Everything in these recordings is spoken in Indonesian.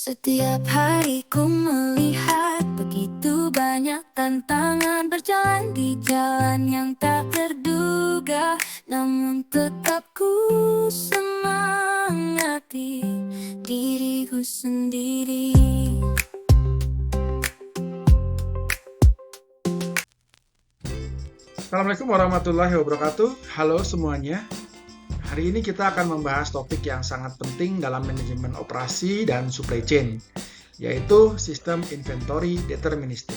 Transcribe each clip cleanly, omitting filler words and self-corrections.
Setiap hari ku melihat begitu banyak tantangan berjalan di jalan yang tak terduga. Namun tetap ku semangati diriku sendiri. Assalamualaikum warahmatullahi wabarakatuh. Halo semuanya. Hari ini kita akan membahas topik yang sangat penting dalam manajemen operasi dan supply chain, yaitu sistem inventory deterministik.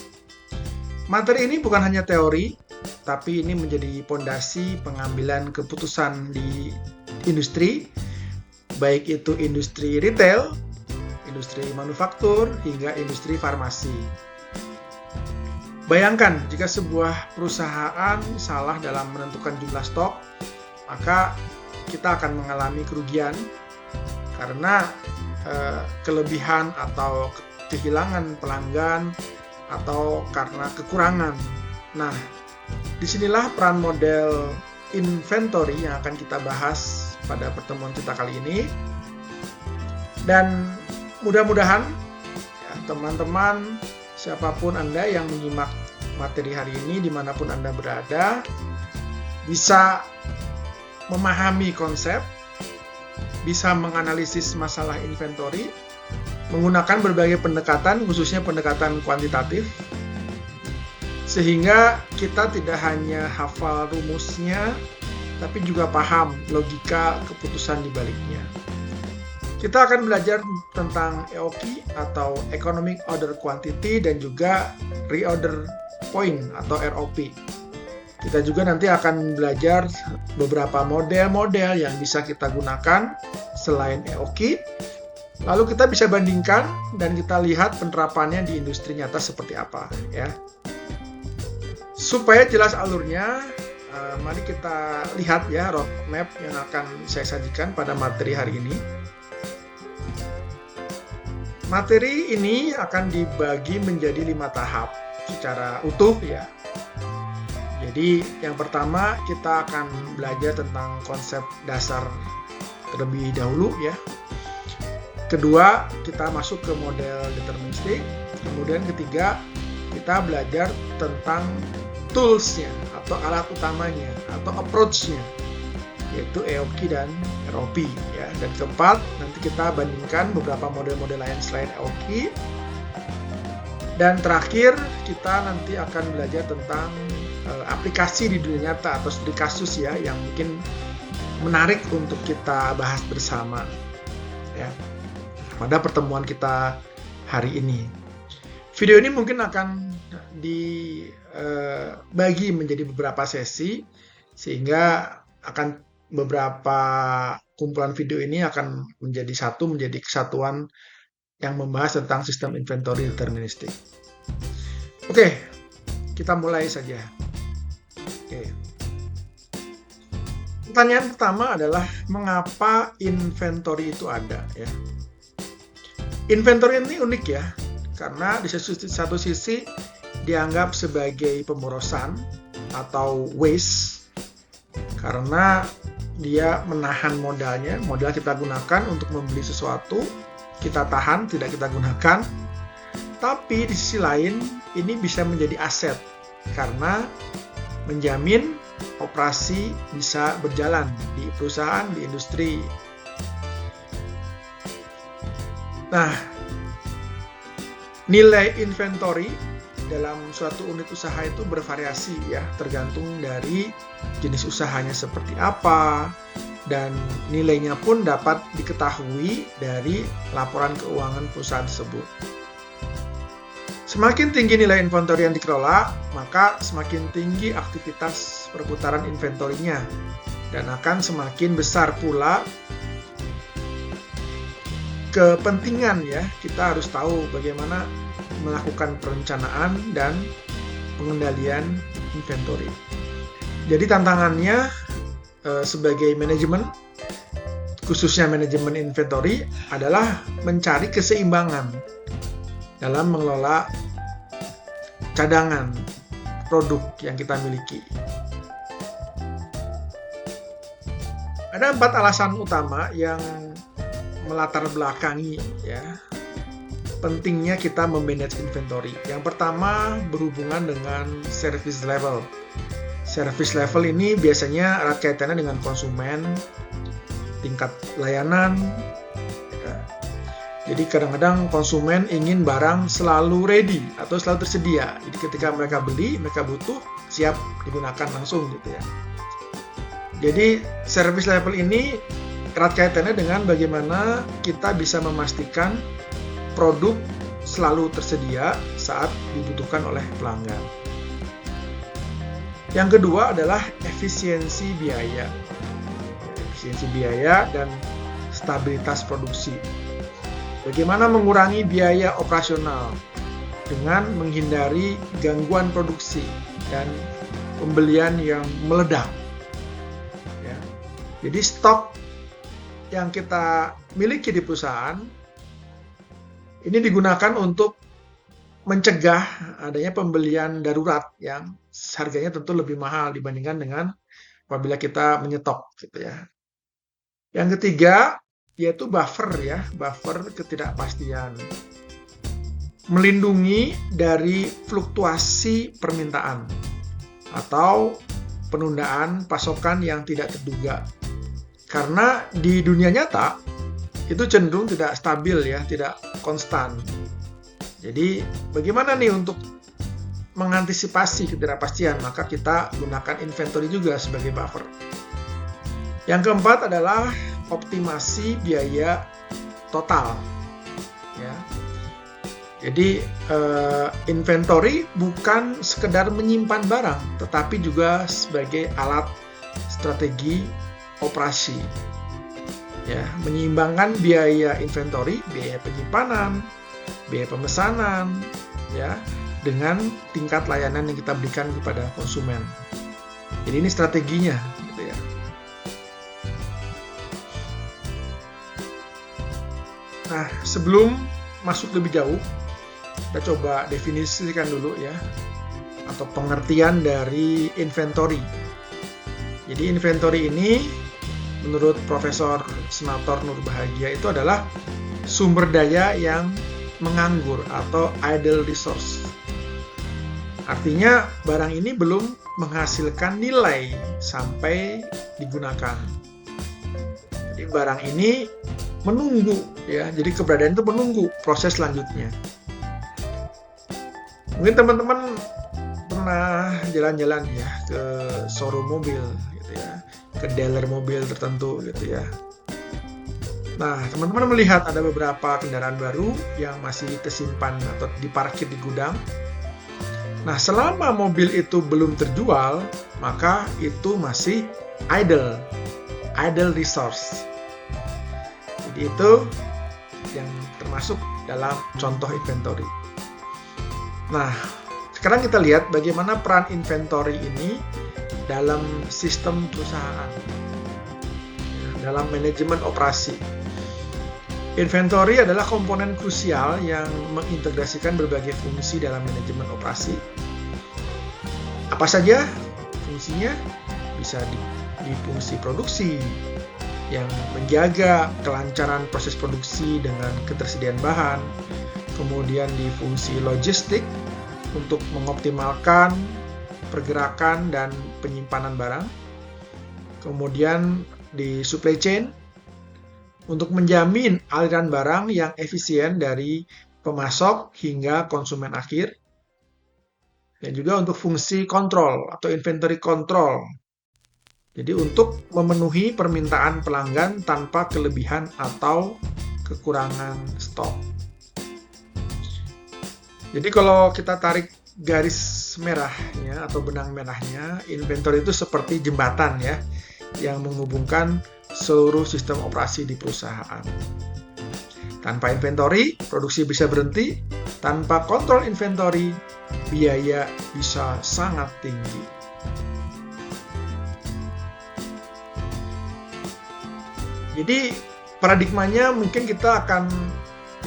Materi ini bukan hanya teori, tapi ini menjadi pondasi pengambilan keputusan di industri, baik itu industri retail, industri manufaktur, hingga industri farmasi. Bayangkan jika sebuah perusahaan salah dalam menentukan jumlah stok, maka kita akan mengalami kerugian karena kelebihan atau kehilangan pelanggan atau karena kekurangan. Nah, disinilah peran model inventory yang akan kita bahas pada pertemuan kita kali ini. Dan mudah-mudahan ya, teman-teman, siapapun Anda yang menyimak materi hari ini, dimanapun Anda berada, bisa memahami konsep, bisa menganalisis masalah inventory, menggunakan berbagai pendekatan, khususnya pendekatan kuantitatif, sehingga kita tidak hanya hafal rumusnya, tapi juga paham logika keputusan di baliknya. Kita akan belajar tentang EOQ atau Economic Order Quantity dan juga Reorder Point atau ROP. Kita juga nanti akan belajar beberapa model-model yang bisa kita gunakan selain EOQ. Lalu kita bisa bandingkan dan kita lihat penerapannya di industri nyata seperti apa, ya. Supaya jelas alurnya, mari kita lihat ya roadmap yang akan saya sajikan pada materi hari ini. Materi ini akan dibagi menjadi 5 tahap secara utuh ya. Jadi yang pertama kita akan belajar tentang konsep dasar terlebih dahulu ya. Kedua kita masuk ke model deterministik. Kemudian ketiga kita belajar tentang tools-nya atau alat utamanya atau approach-nya, yaitu EOQ dan ROP ya. Dan keempat nanti kita bandingkan beberapa model-model lain selain EOQ. Dan terakhir kita nanti akan belajar tentang aplikasi di dunia nyata atau studi kasus ya yang mungkin menarik untuk kita bahas bersama ya pada pertemuan kita hari ini. Video ini mungkin akan dibagi menjadi beberapa sesi sehingga akan beberapa kumpulan video ini akan menjadi kesatuan yang membahas tentang sistem inventory deterministik. Oke, kita mulai saja. Oke. Pertanyaan pertama adalah mengapa inventory itu ada ya? Inventory ini unik ya, karena di satu sisi dianggap sebagai pemborosan atau waste karena dia menahan modalnya, modal kita gunakan untuk membeli sesuatu, kita tahan, tidak kita gunakan. Tapi di sisi lain, ini bisa menjadi aset karena menjamin operasi bisa berjalan di perusahaan, di industri. Nah, nilai inventory dalam suatu unit usaha itu bervariasi ya, tergantung dari jenis usahanya seperti apa, dan nilainya pun dapat diketahui dari laporan keuangan perusahaan tersebut. Semakin tinggi nilai inventory yang dikelola, maka semakin tinggi aktivitas perputaran inventory-nya dan akan semakin besar pula kepentingan ya. Kita harus tahu bagaimana melakukan perencanaan dan pengendalian inventory. Jadi tantangannya sebagai manajemen, khususnya manajemen inventory, adalah mencari keseimbangan dalam mengelola cadangan produk yang kita miliki. Ada 4 alasan utama yang melatar belakangi ya pentingnya kita memanage inventory. Yang pertama berhubungan dengan service level. Service level ini biasanya erat kaitannya dengan konsumen, tingkat layanan. Jadi kadang-kadang konsumen ingin barang selalu ready atau selalu tersedia. Jadi ketika mereka beli, mereka butuh, siap digunakan langsung gitu ya. Jadi service level ini erat kaitannya dengan bagaimana kita bisa memastikan produk selalu tersedia saat dibutuhkan oleh pelanggan. Yang kedua adalah efisiensi biaya. Efisiensi biaya dan stabilitas produksi. Bagaimana mengurangi biaya operasional dengan menghindari gangguan produksi dan pembelian yang meledak. Ya. Jadi stok yang kita miliki di perusahaan ini digunakan untuk mencegah adanya pembelian darurat yang harganya tentu lebih mahal dibandingkan dengan apabila kita menyetok gitu ya. Yang ketiga yaitu buffer ya, buffer ketidakpastian. Melindungi dari fluktuasi permintaan atau penundaan pasokan yang tidak terduga. Karena di dunia nyata itu cenderung tidak stabil ya, tidak konstan. Jadi bagaimana nih untuk mengantisipasi ketidakpastian? Maka kita gunakan inventory juga sebagai buffer. Yang keempat adalah optimasi biaya total. Ya. Jadi inventory bukan sekedar menyimpan barang, tetapi juga sebagai alat strategi operasi. Ya, menyeimbangkan biaya inventory, biaya penyimpanan, biaya pemesanan, ya, dengan tingkat layanan yang kita berikan kepada konsumen. Jadi ini strateginya, gitu ya. Nah, sebelum masuk lebih jauh, kita coba definisikan dulu ya, atau pengertian dari inventory. Jadi inventory ini menurut Profesor Senator Nurbahagia itu adalah sumber daya yang menganggur atau idle resource. Artinya barang ini belum menghasilkan nilai sampai digunakan. Jadi barang ini menunggu ya. Jadi keberadaan itu menunggu proses selanjutnya. Mungkin teman-teman pernah jalan-jalan ya ke showroom mobil gitu ya, ke dealer mobil tertentu gitu ya. Nah, teman-teman melihat ada beberapa kendaraan baru yang masih tersimpan atau diparkir di gudang. Nah, selama mobil itu belum terjual, maka itu masih idle resource. Jadi itu yang termasuk dalam contoh inventory. Nah, sekarang kita lihat bagaimana peran inventory ini dalam sistem perusahaan, dalam manajemen operasi. Inventory adalah komponen krusial yang mengintegrasikan berbagai fungsi dalam manajemen operasi. Apa saja fungsinya? Bisa di fungsi produksi, yang menjaga kelancaran proses produksi dengan ketersediaan bahan, kemudian di fungsi logistik untuk mengoptimalkan pergerakan dan penyimpanan barang, kemudian di supply chain untuk menjamin aliran barang yang efisien dari pemasok hingga konsumen akhir, dan juga untuk fungsi kontrol atau inventory control. Jadi untuk memenuhi permintaan pelanggan tanpa kelebihan atau kekurangan stok. Jadi kalau kita tarik garis merahnya atau benang merahnya, inventory itu seperti jembatan ya, yang menghubungkan seluruh sistem operasi di perusahaan. Tanpa inventory, produksi bisa berhenti. Tanpa kontrol inventory, biaya bisa sangat tinggi. Jadi paradigmanya mungkin kita akan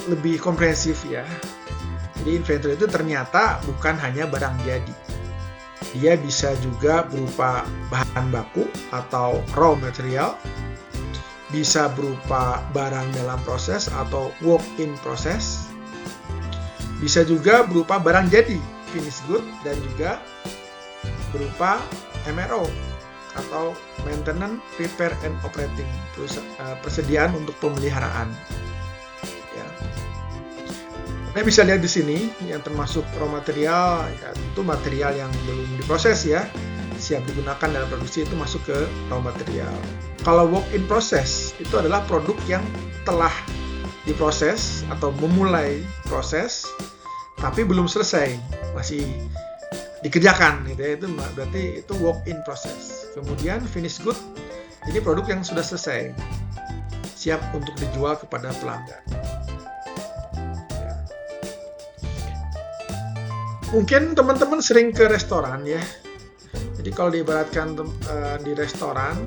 lebih komprehensif ya. Jadi inventory itu ternyata bukan hanya barang jadi. Dia bisa juga berupa bahan baku atau raw material, bisa berupa barang dalam proses atau work in process, Bisa juga berupa barang jadi, finished good, dan juga berupa MRO atau maintenance, repair, and operating, persediaan untuk pemeliharaan. Ya. Anda bisa lihat di sini yang termasuk raw material, ya, itu material yang belum diproses ya, siap digunakan dalam produksi, itu masuk ke raw material. Kalau work in process itu adalah produk yang telah diproses atau memulai proses tapi belum selesai, masih dikerjakan gitu ya, itu berarti itu work in process. Kemudian finished good, ini produk yang sudah selesai, siap untuk dijual kepada pelanggan. Ya. Mungkin teman-teman sering ke restoran ya. Jadi kalau diibaratkan di restoran,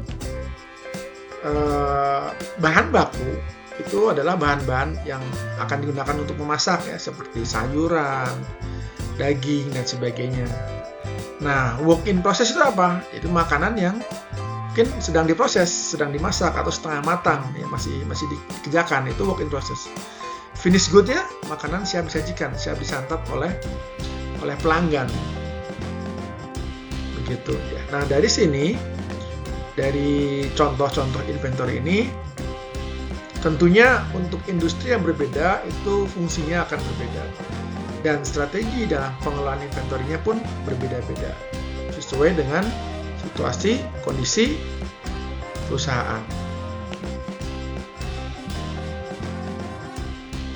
bahan baku itu adalah bahan-bahan yang akan digunakan untuk memasak ya, seperti sayuran, daging, dan sebagainya. Nah, work in process itu apa? Itu makanan yang mungkin sedang diproses, sedang dimasak, atau setengah matang, ya, masih dikerjakan, itu work in process. Finished good ya, makanan siap disajikan, siap disantap oleh pelanggan. Begitu ya. Nah, dari sini, dari contoh-contoh inventory ini, tentunya untuk industri yang berbeda itu fungsinya akan berbeda. Dan strategi dalam pengelolaan inventory-nya pun berbeda-beda. Sesuai dengan situasi, kondisi perusahaan.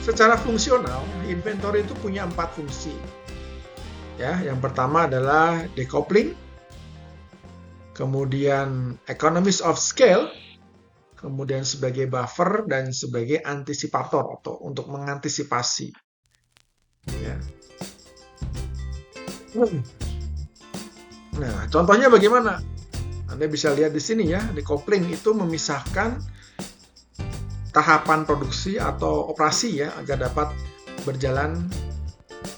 Secara fungsional, inventory itu punya 4 fungsi. Ya, yang pertama adalah decoupling, kemudian economies of scale, kemudian sebagai buffer, dan sebagai antisipator atau untuk mengantisipasi. Ya. Nah, contohnya bagaimana? Anda bisa lihat di sini ya, decoupling itu memisahkan tahapan produksi atau operasi ya agar dapat berjalan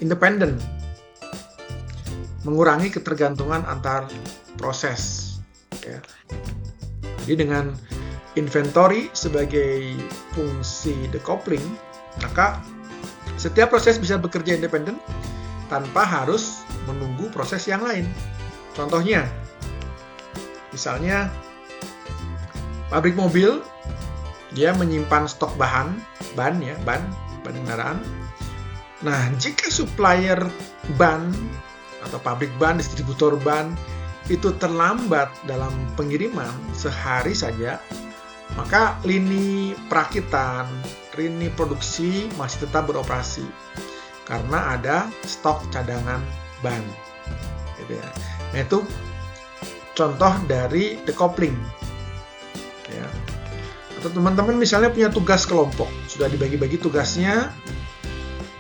independen, mengurangi ketergantungan antar proses. Ya. Jadi dengan inventory sebagai fungsi decoupling, maka setiap proses bisa bekerja independen tanpa harus menunggu proses yang lain. Contohnya, misalnya pabrik mobil, dia menyimpan stok ban kendaraan. Nah, jika supplier ban atau pabrik ban, distributor ban itu terlambat dalam pengiriman sehari saja, maka lini perakitan, lini produksi masih tetap beroperasi karena ada stok cadangan ban. Gitu ya. Nah, itu contoh dari decoupling. Ya. Atau teman-teman misalnya punya tugas kelompok, sudah dibagi-bagi tugasnya,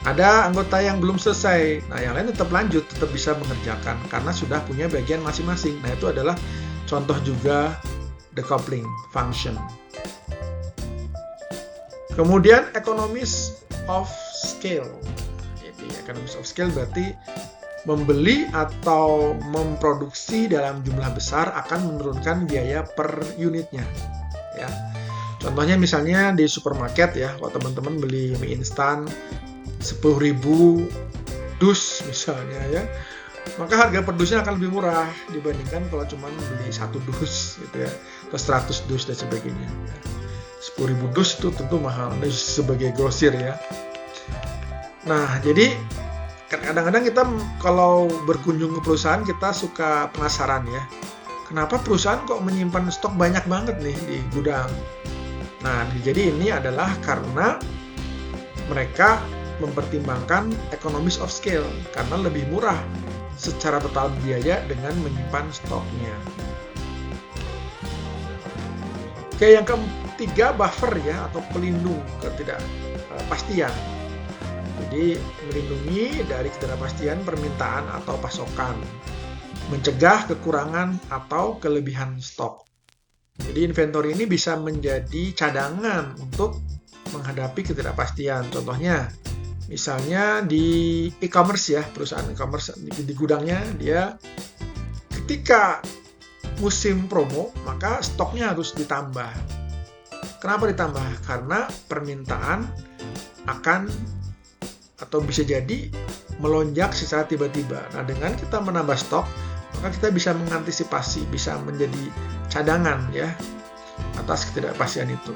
ada anggota yang belum selesai, nah yang lain tetap lanjut, tetap bisa mengerjakan karena sudah punya bagian masing-masing. Nah, itu adalah contoh juga decoupling function. Kemudian economies of scale. Jadi economies of scale berarti membeli atau memproduksi dalam jumlah besar akan menurunkan biaya per unitnya. Ya. Contohnya misalnya di supermarket ya, kalau teman-teman beli mie instan 10.000 dus misalnya ya, maka harga per dusnya akan lebih murah dibandingkan kalau cuma beli 1 dus gitu ya, atau 100 dus dan sebagainya. 10.000 dus itu tentu mahal sebagai grosir ya. Nah, jadi kadang-kadang kita kalau berkunjung ke perusahaan kita suka penasaran ya, kenapa perusahaan kok menyimpan stok banyak banget nih di gudang. Nah, jadi ini adalah karena mereka mempertimbangkan economies of scale karena lebih murah secara total biaya dengan menyimpan stoknya. Oke, yang ketiga buffer ya atau pelindung ketidakpastian. Jadi melindungi dari ketidakpastian permintaan atau pasokan, mencegah kekurangan atau kelebihan stok. Jadi inventory ini bisa menjadi cadangan untuk menghadapi ketidakpastian. Contohnya, misalnya di e-commerce ya, perusahaan e-commerce di gudangnya dia ketika musim promo, maka stoknya harus ditambah. Kenapa ditambah? Karena permintaan akan atau bisa jadi melonjak secara tiba-tiba. Nah, dengan kita menambah stok, maka kita bisa mengantisipasi, bisa menjadi cadangan ya atas ketidakpastian itu.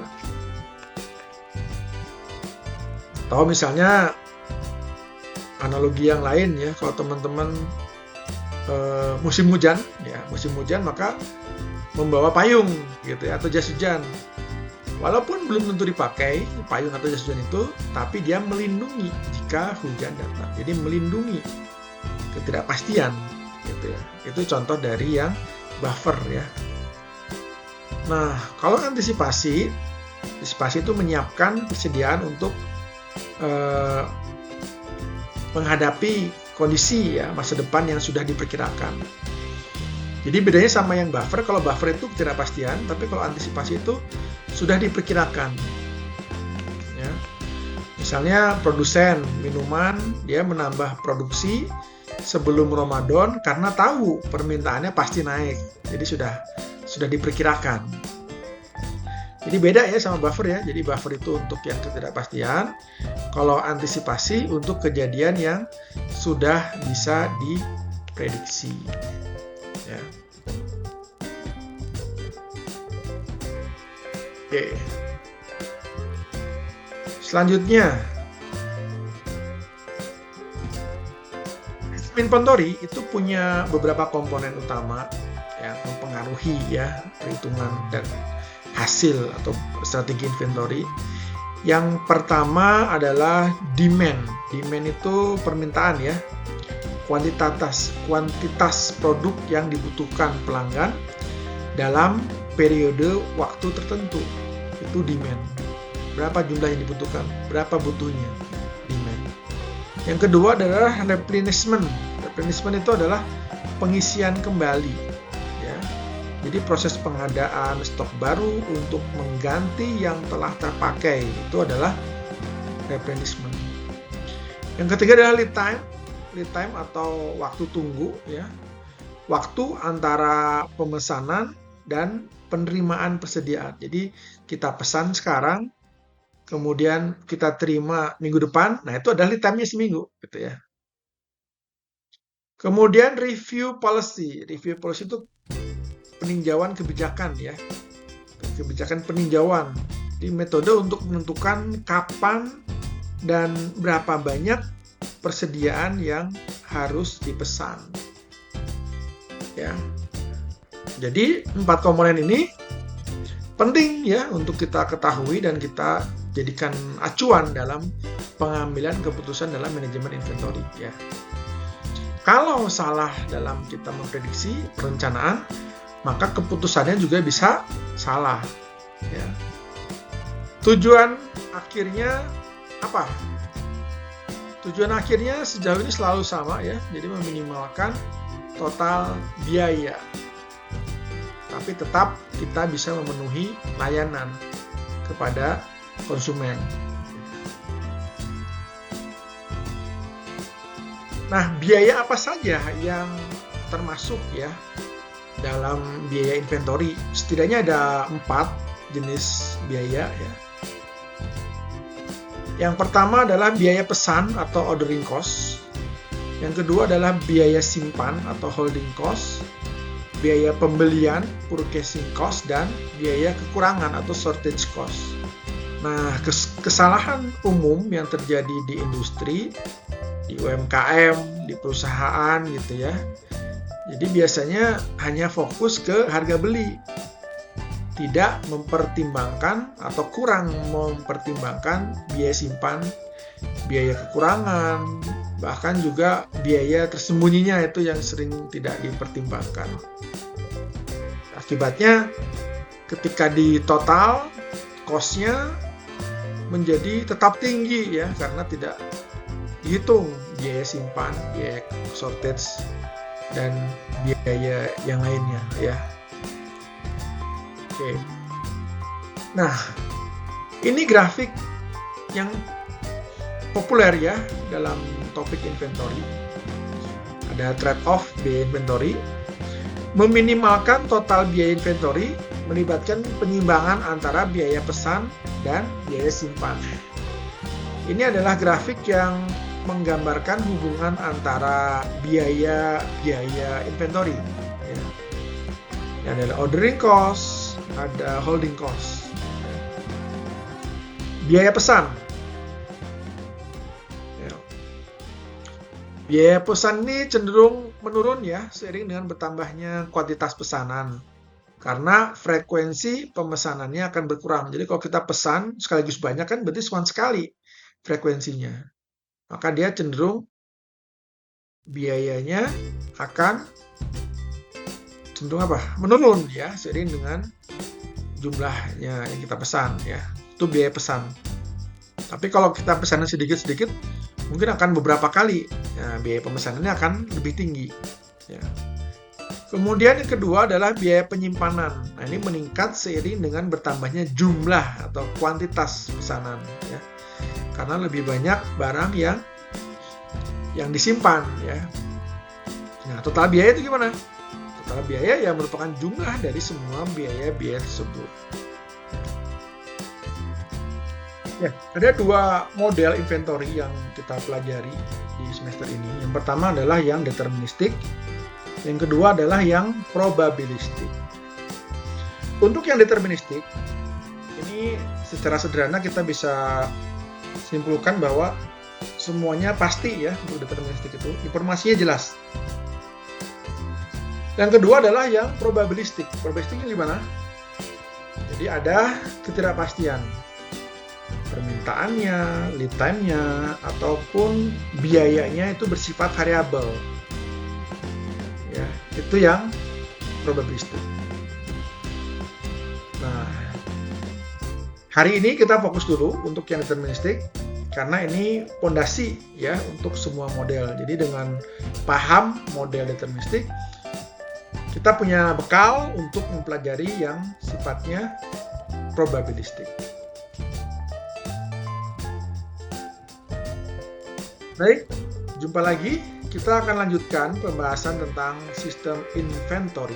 Atau misalnya analogi yang lain ya, kalau teman-teman musim hujan maka membawa payung gitu ya, atau jas hujan. Walaupun belum tentu dipakai payung atau jas hujan itu, tapi dia melindungi jika hujan datang. Jadi melindungi ketidakpastian gitu ya. Itu contoh dari yang buffer ya. Nah, kalau antisipasi itu menyiapkan persediaan untuk menghadapi kondisi ya masa depan yang sudah diperkirakan. Jadi bedanya sama yang buffer, kalau buffer itu ketidakpastian, tapi kalau antisipasi itu sudah diperkirakan. Ya. Misalnya produsen minuman dia menambah produksi sebelum Ramadan karena tahu permintaannya pasti naik. Jadi sudah diperkirakan. Jadi beda ya sama buffer ya. Jadi buffer itu untuk yang ketidakpastian. Kalau antisipasi untuk kejadian yang sudah bisa diprediksi. Ya. Oke. Selanjutnya, inventory itu punya beberapa komponen utama yang mempengaruhi ya perhitungan dan hasil atau strategi inventory. Yang pertama adalah demand. Demand itu permintaan ya. Kuantitas produk yang dibutuhkan pelanggan dalam periode waktu tertentu. Itu demand. Berapa jumlah yang dibutuhkan, berapa butuhnya. Demand. Yang kedua adalah replenishment. Replenishment itu adalah pengisian kembali. Ya. Jadi proses pengadaan stok baru untuk mengganti yang telah terpakai itu adalah replenishment. Yang ketiga adalah lead time. Lead time atau waktu tunggu ya. Waktu antara pemesanan dan penerimaan persediaan. Jadi kita pesan sekarang, kemudian kita terima minggu depan, nah itu adalah lead time-nya seminggu gitu ya. Kemudian review policy. Review policy itu peninjauan kebijakan ya. Kebijakan peninjauan. Jadi metode untuk menentukan kapan dan berapa banyak persediaan yang harus dipesan. Ya. Jadi 4 komponen ini penting ya untuk kita ketahui dan kita jadikan acuan dalam pengambilan keputusan dalam manajemen inventory ya. Kalau salah dalam kita memprediksi perencanaan, maka keputusannya juga bisa salah ya. Tujuan akhirnya apa? Tujuan akhirnya sejauh ini selalu sama ya, jadi meminimalkan total biaya. Tapi tetap kita bisa memenuhi layanan kepada konsumen. Nah, biaya apa saja yang termasuk ya dalam biaya inventory? Setidaknya ada 4 jenis biaya ya. Yang pertama adalah biaya pesan atau ordering cost. Yang kedua adalah biaya simpan atau holding cost. Biaya pembelian, purchasing cost, dan biaya kekurangan atau shortage cost. Nah, kesalahan umum yang terjadi di industri, di UMKM, di perusahaan gitu ya. Jadi biasanya hanya fokus ke harga beli. Tidak mempertimbangkan atau kurang mempertimbangkan biaya simpan, biaya kekurangan, bahkan juga biaya tersembunyinya itu yang sering tidak dipertimbangkan. Akibatnya ketika di total cost-nya menjadi tetap tinggi ya karena tidak dihitung biaya simpan, biaya shortage, dan biaya yang lainnya ya. Oke. Nah, ini grafik yang populer ya dalam topik inventory. Ada trade-off biaya inventory. Meminimalkan total biaya inventory melibatkan penyimbangan antara biaya pesan dan biaya simpan. Ini adalah grafik yang menggambarkan hubungan antara biaya inventory. Ya. Ada ordering cost, ada holding cost. Biaya pesan. Ya. Biaya pesan ini cenderung menurun ya seiring dengan bertambahnya kuantitas pesanan. Karena frekuensi pemesanannya akan berkurang. Jadi kalau kita pesan sekaligus banyak kan berarti cuma sekali frekuensinya. Maka dia cenderung biayanya akan cenderung menurun ya seiring dengan jumlahnya yang kita pesan ya. Itu biaya pesan. Tapi kalau kita pesannya sedikit-sedikit mungkin akan beberapa kali ya, biaya pemesanannya akan lebih tinggi ya. Kemudian yang kedua adalah biaya penyimpanan. Nah, ini meningkat seiring dengan bertambahnya jumlah atau kuantitas pesanan ya. Karena lebih banyak barang yang disimpan ya. Nah, total biaya itu gimana? Total biaya ya merupakan jumlah dari semua biaya-biaya tersebut. Ya, ada dua model inventory yang kita pelajari di semester ini. Yang pertama adalah yang deterministik. Yang kedua adalah yang probabilistik. Untuk yang deterministik, ini secara sederhana kita bisa simpulkan bahwa semuanya pasti ya untuk deterministik itu. Informasinya jelas. Yang kedua adalah yang probabilistik. Probabilistik ini gimana? Jadi ada ketidakpastian. Permintaannya, lead time-nya, ataupun biayanya itu bersifat variabel. Ya, itu yang probabilistik. Nah, hari ini kita fokus dulu untuk yang deterministik karena ini pondasi ya untuk semua model. Jadi dengan paham model deterministik, kita punya bekal untuk mempelajari yang sifatnya probabilistik. Baik, jumpa lagi. Kita akan lanjutkan pembahasan tentang sistem inventory.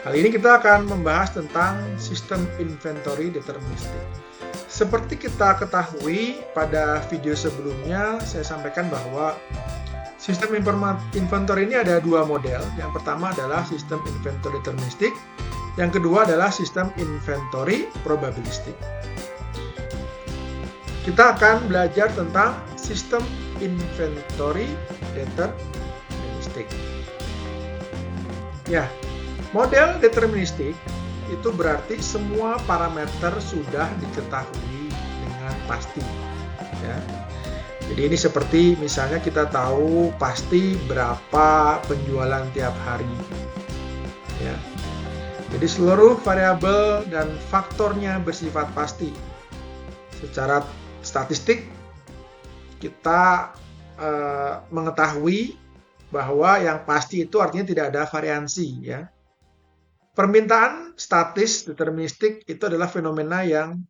Kali ini kita akan membahas tentang sistem inventory deterministik. Seperti kita ketahui pada video sebelumnya, saya sampaikan bahwa sistem inventory ini ada dua model. Yang pertama adalah sistem inventory deterministik. Yang kedua adalah sistem inventory probabilistik. Kita akan belajar tentang sistem inventory deterministik. Ya, model deterministik itu berarti semua parameter sudah diketahui dengan pasti. Ya. Jadi ini seperti misalnya kita tahu pasti berapa penjualan tiap hari. Ya. Jadi seluruh variabel dan faktornya bersifat pasti. Secara statistik kita mengetahui bahwa yang pasti itu artinya tidak ada variansi ya. Permintaan statis deterministik itu adalah fenomena yang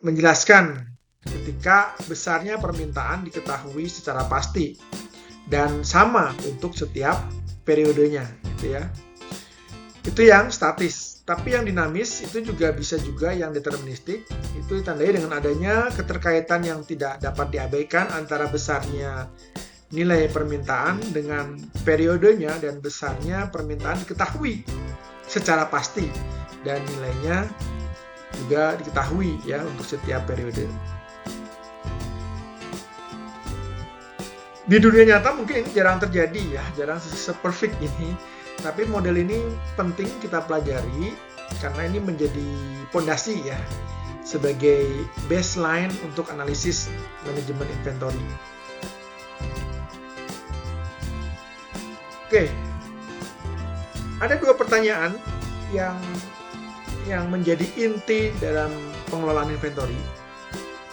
menjelaskan ketika besarnya permintaan diketahui secara pasti dan sama untuk setiap periodenya gitu ya. Itu yang statis. Tapi yang dinamis itu juga bisa juga yang deterministik, itu ditandai dengan adanya keterkaitan yang tidak dapat diabaikan antara besarnya nilai permintaan dengan periodenya dan besarnya permintaan diketahui secara pasti dan nilainya juga diketahui ya untuk setiap periode. Di dunia nyata mungkin ini jarang terjadi ya, jarang se-perfect ini. Tapi model ini penting kita pelajari karena ini menjadi pondasi ya sebagai baseline untuk analisis manajemen inventory. Oke, ada dua pertanyaan yang menjadi inti dalam pengelolaan inventory.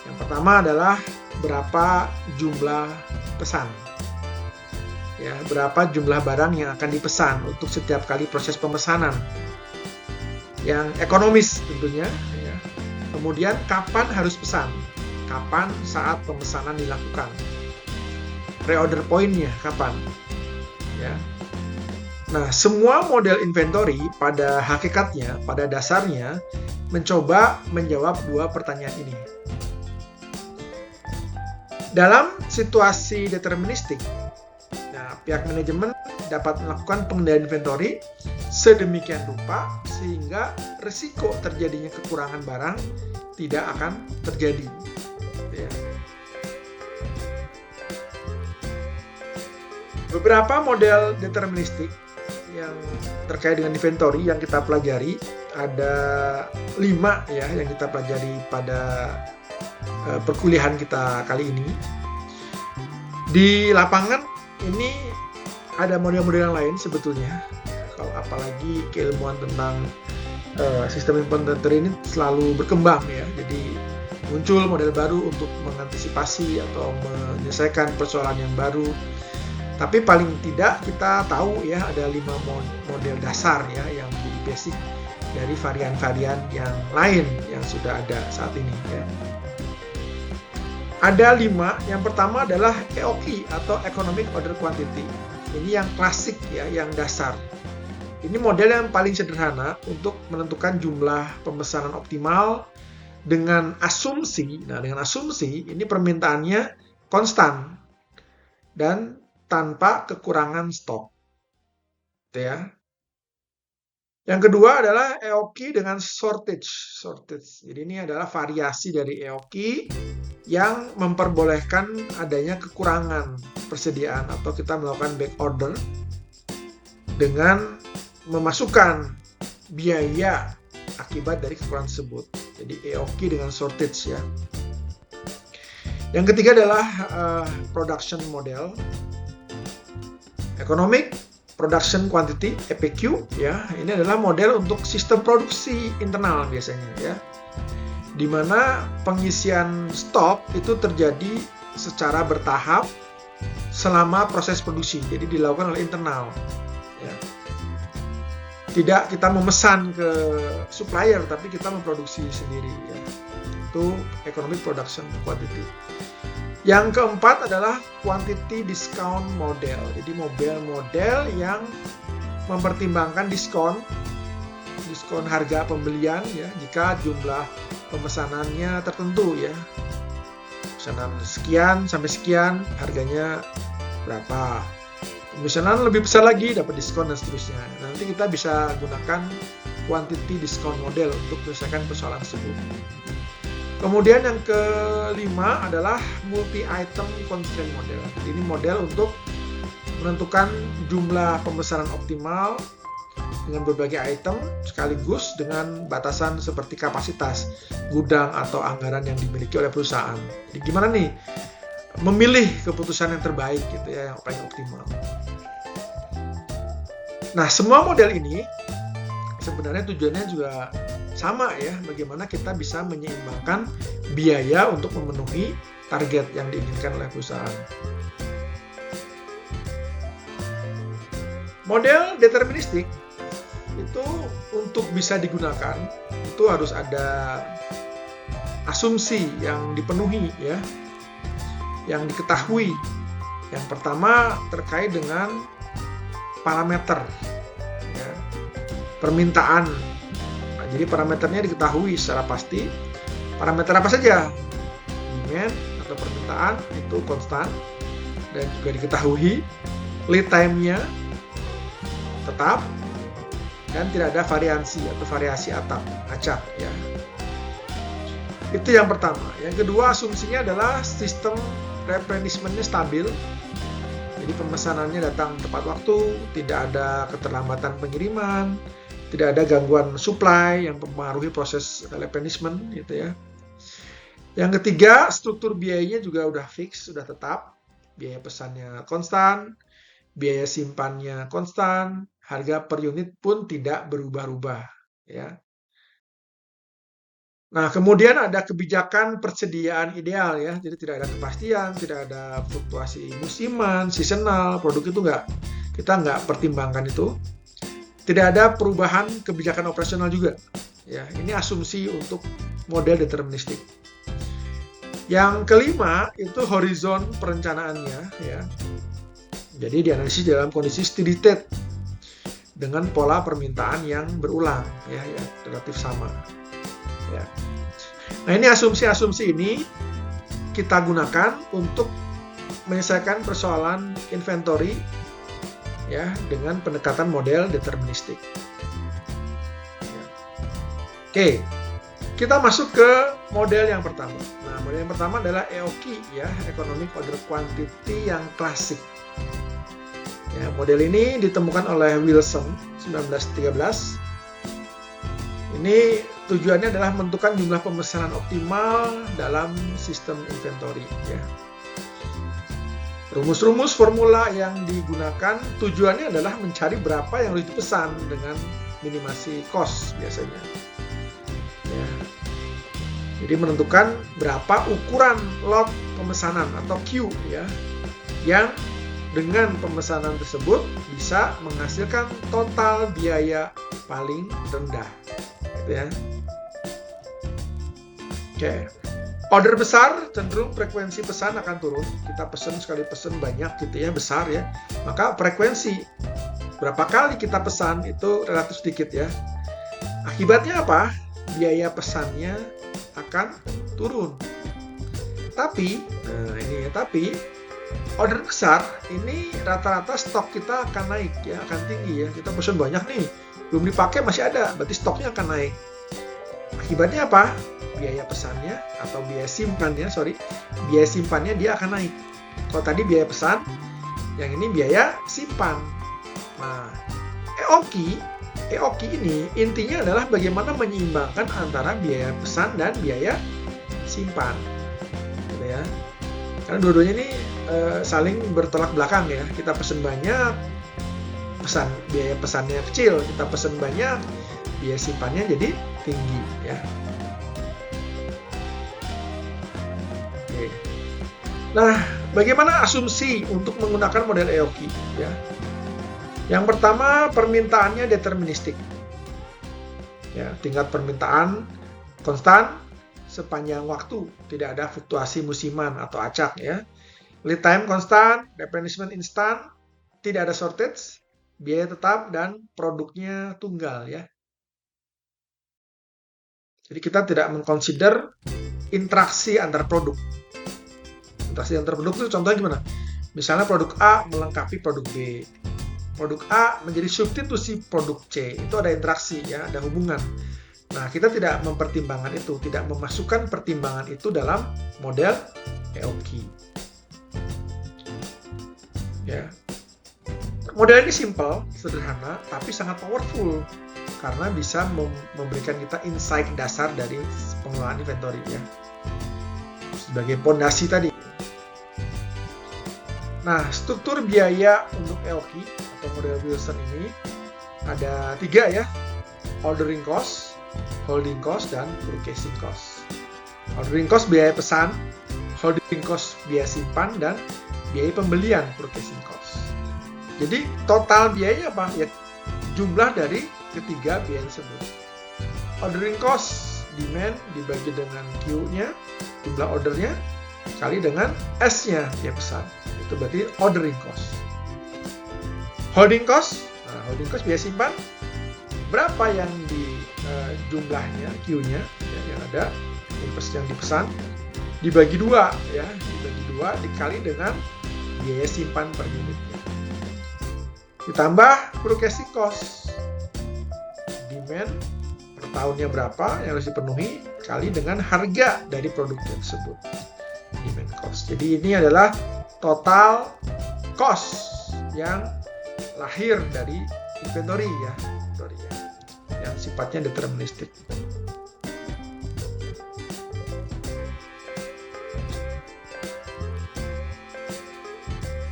Yang pertama adalah berapa jumlah pesan. Ya, berapa jumlah barang yang akan dipesan untuk setiap kali proses pemesanan yang ekonomis tentunya ya. Kemudian kapan harus pesan, kapan saat pemesanan dilakukan, reorder point-nya kapan ya. Nah, semua model inventory pada hakikatnya, pada dasarnya mencoba menjawab dua pertanyaan ini. Dalam situasi deterministik, nah, pihak manajemen dapat melakukan pengendalian inventory sedemikian rupa sehingga risiko terjadinya kekurangan barang tidak akan terjadi. Ya. Beberapa model deterministik yang terkait dengan inventory yang kita pelajari ada 5 ya yang kita pelajari pada perkuliahan kita kali ini. Di lapangan ini ada model-model yang lain sebetulnya. Kalau apalagi keilmuan tentang sistem inventory ini selalu berkembang ya. Jadi muncul model baru untuk mengantisipasi atau menyelesaikan persoalan yang baru. Tapi paling tidak kita tahu ya ada 5 model dasar ya yang menjadi basic dari varian-varian yang lain yang sudah ada saat ini ya. Ada 5, yang pertama adalah EOQ atau Economic Order Quantity. Ini yang klasik ya, yang dasar. Ini model yang paling sederhana untuk menentukan jumlah pemesanan optimal dengan asumsi. Nah, dengan asumsi ini permintaannya konstan dan tanpa kekurangan stok. Ya. Yang kedua adalah EOQ dengan shortage. Jadi ini adalah variasi dari EOQ yang memperbolehkan adanya kekurangan persediaan atau kita melakukan back order dengan memasukkan biaya akibat dari kekurangan tersebut. Jadi EOQ dengan shortage ya. Yang ketiga adalah production model, Economic Production Quantity (EPQ) ya. Ini adalah model untuk sistem produksi internal biasanya ya. Di mana pengisian stok itu terjadi secara bertahap selama proses produksi. Jadi dilakukan oleh internal. Ya. Tidak kita memesan ke supplier, tapi kita memproduksi sendiri. Ya. Itu Economic Production Quantity. Yang keempat adalah Quantity Discount Model. Jadi model yang mempertimbangkan diskon harga pembelian ya jika jumlah pemesanannya tertentu ya. Pesanan sekian sampai sekian harganya berapa. Pemesanan lebih besar lagi dapat diskon dan seterusnya. Nanti kita bisa gunakan quantity discount model untuk menyelesaikan persoalan tersebut. Kemudian yang kelima adalah multi-item constraint model. Jadi ini model untuk menentukan jumlah pemesanan optimal dengan berbagai item sekaligus dengan batasan seperti kapasitas gudang atau anggaran yang dimiliki oleh perusahaan. Jadi gimana nih memilih keputusan yang terbaik gitu ya, yang paling optimal. Nah, semua model ini sebenarnya tujuannya juga sama ya, bagaimana kita bisa menyeimbangkan biaya untuk memenuhi target yang diinginkan oleh perusahaan. Model deterministik itu untuk bisa digunakan itu harus ada asumsi yang dipenuhi ya, yang diketahui. Yang pertama terkait dengan parameter ya, permintaan. Nah, jadi parameternya diketahui secara pasti. Parameter apa saja? Demand atau permintaan itu konstan dan juga diketahui. Lead time-nya tetap dan tidak ada variasi acak ya. Itu yang pertama. Yang kedua, asumsinya adalah sistem replenishment-nya stabil. Jadi pemesanannya datang tepat waktu, tidak ada keterlambatan pengiriman, tidak ada gangguan supply yang mempengaruhi proses replenishment gitu ya. Yang ketiga, struktur biayanya juga udah fix, sudah tetap. Biaya pesannya konstan, biaya simpannya konstan, harga per unit pun tidak berubah-ubah ya. Nah, kemudian ada kebijakan persediaan ideal ya. Jadi tidak ada kepastian, tidak ada fluktuasi musiman, seasonal, produk itu kita nggak pertimbangkan itu. Tidak ada perubahan kebijakan operasional juga. Ya, ini asumsi untuk model deterministik. Yang kelima itu horizon perencanaannya ya. Jadi dianalisis dalam kondisi steady state dengan pola permintaan yang berulang ya relatif sama. Ya. Nah, ini asumsi-asumsi ini kita gunakan untuk menyelesaikan persoalan inventory ya dengan pendekatan model deterministik. Oke, kita masuk ke model yang pertama. Nah, model yang pertama adalah EOQ ya, Economic Order Quantity yang klasik. Ya, model ini ditemukan oleh Wilson 1913. Ini tujuannya adalah menentukan jumlah pemesanan optimal dalam sistem inventory ya. Rumus-rumus formula yang digunakan tujuannya adalah mencari berapa yang harus dipesan dengan minimasi cost biasanya. Ya. Jadi menentukan berapa ukuran lot pemesanan atau queue ya, yang dengan pemesanan tersebut bisa menghasilkan total biaya paling rendah. Gitu ya. Oke. Order besar cenderung frekuensi pesan akan turun. Kita pesan sekali pesan banyak gitu ya, besar ya. Maka frekuensi berapa kali kita pesan itu relatif sedikit ya. Akibatnya apa? Biaya pesannya akan turun. Tapi, tapi order besar ini rata-rata stok kita akan naik ya, akan tinggi ya. Kita pesan banyak nih, belum dipakai masih ada, berarti stoknya akan naik. Akibatnya apa? Biaya pesannya atau biaya simpannya dia akan naik. Kalau tadi biaya pesan, yang ini biaya simpan. Nah, EOQ ini intinya adalah bagaimana menyeimbangkan antara biaya pesan dan biaya simpan. Gitu ya. Karena dua-duanya ini saling bertolak belakang ya. Kita pesan banyak, biaya pesannya kecil. Kita pesan banyak, biaya simpannya jadi tinggi ya. Oke. Nah, bagaimana asumsi untuk menggunakan model EOQ ya? Yang pertama, permintaannya deterministik. Ya, tingkat permintaan konstan sepanjang waktu, tidak ada fluktuasi musiman atau acak ya. Lead time konstan, replenishment instan, tidak ada shortage, biaya tetap dan produknya tunggal ya. Jadi kita tidak mengconsider interaksi antar produk. Interaksi antar produk itu contohnya gimana? Misalnya produk A melengkapi produk B. Produk A menjadi substitusi produk C. Itu ada interaksi ya, ada hubungan. Nah, kita tidak mempertimbangkan itu, tidak memasukkan pertimbangan itu dalam model EOQ. Ya. Model ini simple, sederhana, tapi sangat powerful karena bisa memberikan kita insight dasar dari pengelolaan inventory ya. Sebagai pondasi tadi. Nah, struktur biaya untuk EOQ atau model Wilson ini ada 3 ya. Ordering cost, holding cost, dan purchasing cost. Ordering cost biaya pesan, holding cost biaya simpan, dan biaya pembelian purchasing cost. Jadi total biayanya apa? Ya jumlah dari ketiga biaya tersebut. Ordering cost, demand dibagi dengan Q-nya, jumlah ordernya, kali dengan S-nya, dia pesan. Itu berarti ordering cost. Holding cost, holding cost biaya simpan, berapa yang di jumlahnya, Q-nya, ya, yang ada, yang dipesan, dibagi 2, ya, dibagi 2 dikali dengan biaya simpan per unitnya. Ditambah purchasing cost, demand per tahunnya berapa yang harus dipenuhi, kali dengan harga dari produk tersebut, demand cost. Jadi ini adalah total cost yang lahir dari inventory ya, yang sifatnya deterministik.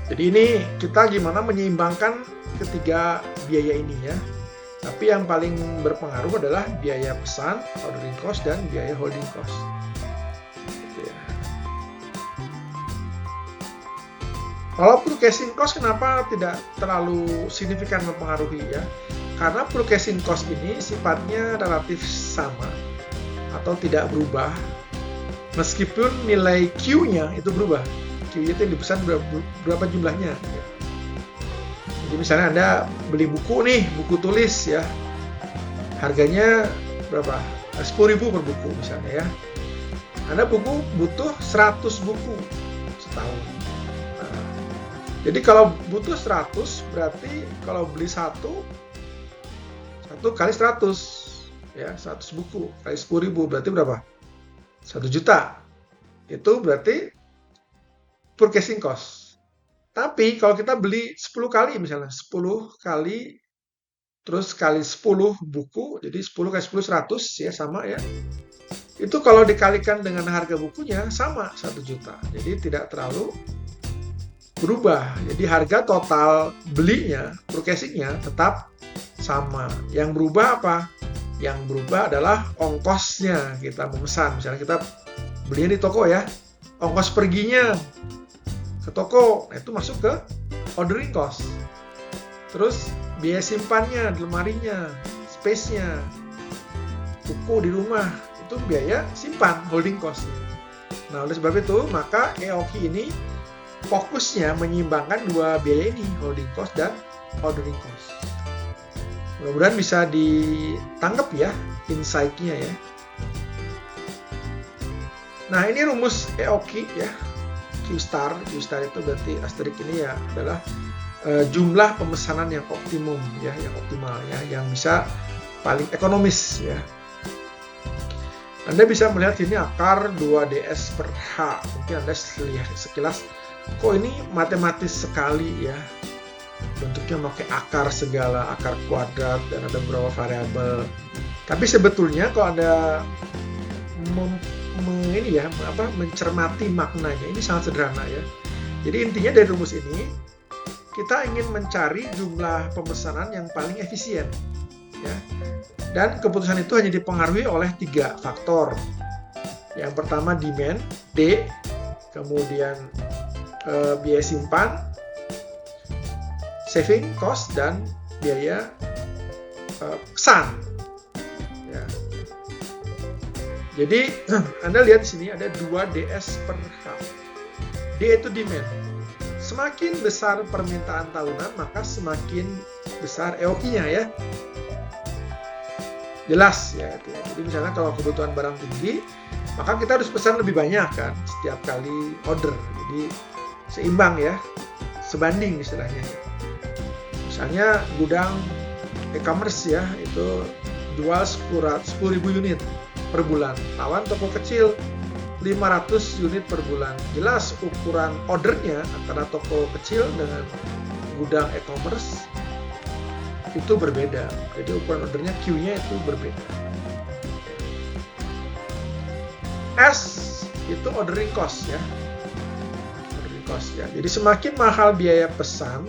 Jadi ini kita gimana menyeimbangkan ketiga biaya ini ya. Tapi yang paling berpengaruh adalah biaya pesan, ordering cost, dan biaya holding cost. Gitu ya. Kalau purchasing cost kenapa tidak terlalu signifikan mempengaruhi ya? Karena purchasing cost ini sifatnya relatif sama atau tidak berubah meskipun nilai Q-nya itu berubah. Q-nya itu dipesan berapa jumlahnya. Jadi misalnya Anda beli buku nih, buku tulis ya, harganya berapa? 10.000 per buku misalnya ya. Anda butuh 100 buku setahun. Nah, jadi kalau butuh 100, berarti kalau beli satu kali 100, ya 100 buku kali 10.000 berarti berapa? 1 juta. Itu berarti purchasing cost. Tapi kalau kita beli 10 kali misalnya, 10 kali terus kali 10 buku, jadi 10 kali 10 100 ya, sama ya. Itu kalau dikalikan dengan harga bukunya sama 1 juta. Jadi tidak terlalu berubah. Jadi harga total belinya, purchasingnya tetap sama. Yang berubah apa? Yang berubah adalah ongkosnya kita memesan. Misalnya kita belinya di toko ya, ongkos perginya ke toko, itu masuk ke ordering cost. Terus biaya simpannya di lemarinya, space-nya, buku di rumah, itu biaya simpan, holding cost. Nah, oleh sebab itu, maka EOQ ini fokusnya menyeimbangkan dua biaya ini, holding cost dan ordering cost. Mudah-mudahan bisa ditangkap ya, insight-nya ya. Nah, ini rumus EOQ ya. Q-star itu berarti asterik ini ya adalah jumlah pemesanan yang optimum ya, yang optimal ya, yang bisa paling ekonomis ya. Anda bisa melihat ini akar 2ds per H. Mungkin Anda lihat sekilas, kok ini matematis sekali ya. Bentuknya pakai akar segala, akar kuadrat, dan ada beberapa variabel. Tapi sebetulnya kalau Anda mencermati maknanya, ini sangat sederhana ya. Jadi intinya dari rumus ini, kita ingin mencari jumlah pemesanan yang paling efisien ya. Dan keputusan itu hanya dipengaruhi oleh 3 faktor. Yang pertama demand, D, kemudian biaya simpan, saving cost, dan biaya pesan. Ya. Jadi Anda lihat di sini ada 2ds per H. D itu demand. Semakin besar permintaan tahunan, maka semakin besar EOQ-nya ya. Jelas ya. Jadi misalnya kalau kebutuhan barang tinggi, maka kita harus pesan lebih banyak kan setiap kali order. Jadi seimbang ya, sebanding istilahnya. Misalnya gudang e-commerce ya, itu jual 10.000 unit per bulan. Lawan toko kecil 500 unit per bulan. Jelas ukuran ordernya antara toko kecil dengan gudang e-commerce itu berbeda. Jadi ukuran ordernya Q-nya itu berbeda. S itu ordering cost ya. Ordering cost ya. Jadi semakin mahal biaya pesan,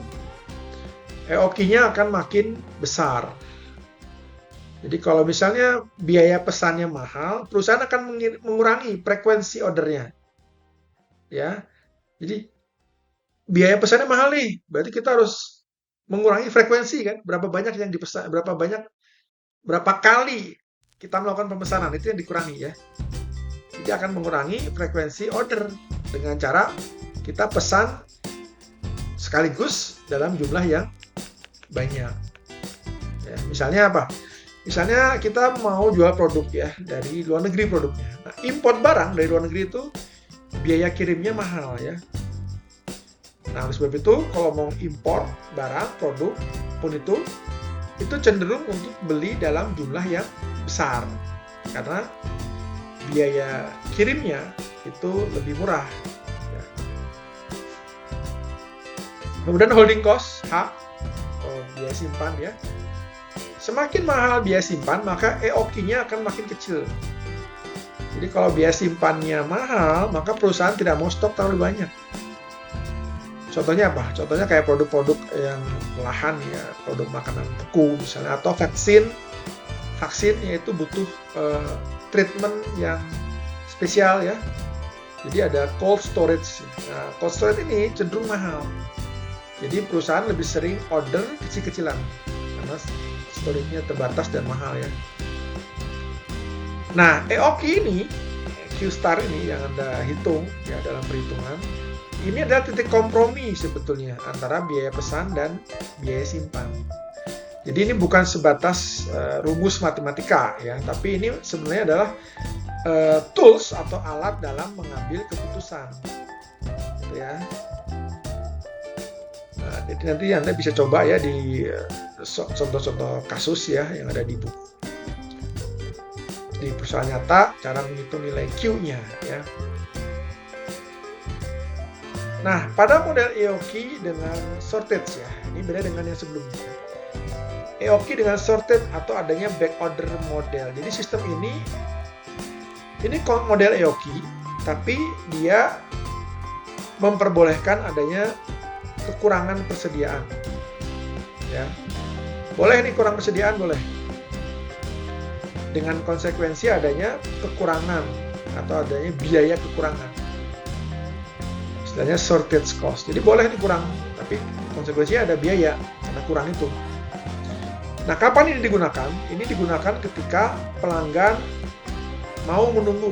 EOQ-nya akan makin besar. Jadi kalau misalnya biaya pesannya mahal, perusahaan akan mengurangi frekuensi ordernya. Ya. Jadi biaya pesannya mahal nih, berarti kita harus mengurangi frekuensi kan, berapa banyak yang dipesan, berapa kali kita melakukan pemesanan, itu yang dikurangi ya. Jadi akan mengurangi frekuensi order dengan cara kita pesan sekaligus dalam jumlah yang banyak. Ya, misalnya apa? Misalnya kita mau jual produk ya dari luar negeri produknya. Nah, import barang dari luar negeri itu biaya kirimnya mahal ya. Nah, oleh sebab itu kalau mau import barang, produk pun itu cenderung untuk beli dalam jumlah yang besar. Karena biaya kirimnya itu lebih murah. Ya. Kemudian holding cost, H, biaya simpan ya. Semakin mahal biaya simpan, maka EOQ-nya akan makin kecil. Jadi kalau biaya simpannya mahal, maka perusahaan tidak mau stok terlalu banyak. Contohnya apa? Contohnya kayak produk-produk yang olahan ya, produk makanan beku misalnya, atau vaksin yaitu butuh treatment yang spesial ya. Jadi ada cold storage. Nah, cold storage ini cenderung mahal. Jadi perusahaan lebih sering order kecil-kecilan karena storage-nya terbatas dan mahal ya. Nah, EOQ ini, Q-star ini yang Anda hitung ya dalam perhitungan, ini adalah titik kompromi sebetulnya antara biaya pesan dan biaya simpan. Jadi ini bukan sebatas rumus matematika ya, tapi ini sebenarnya adalah tools atau alat dalam mengambil keputusan, gitu ya. Nah, jadi nanti Anda bisa coba ya di contoh-contoh kasus ya yang ada di buku. Di perusahaan nyata, cara menghitung nilai Q-nya ya. Nah, pada model EOQ dengan shortage ya, ini beda dengan yang sebelumnya. EOQ dengan shortage atau adanya backorder model. Jadi sistem ini model EOQ, tapi dia memperbolehkan adanya kekurangan persediaan. Ya, boleh nih kurang persediaan boleh. Dengan konsekuensi adanya kekurangan atau adanya biaya kekurangan. Istilahnya shortage cost. Jadi boleh nih kurang, tapi konsekuensinya ada biaya karena kurang itu. Nah, kapan ini digunakan? Ini digunakan ketika pelanggan mau menunggu.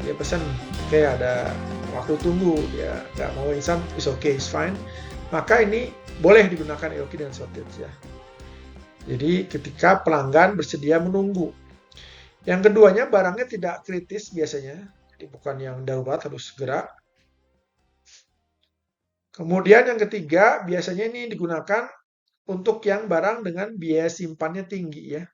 Dia pesan, oke ada waktu tunggu, ya nggak mau instan, is okay, is fine. Maka ini boleh digunakan EOQ dengan shortage ya. Jadi ketika pelanggan bersedia menunggu. Yang keduanya barangnya tidak kritis biasanya, jadi bukan yang darurat harus segera. Kemudian yang ketiga, biasanya ini digunakan untuk yang barang dengan biaya simpannya tinggi ya.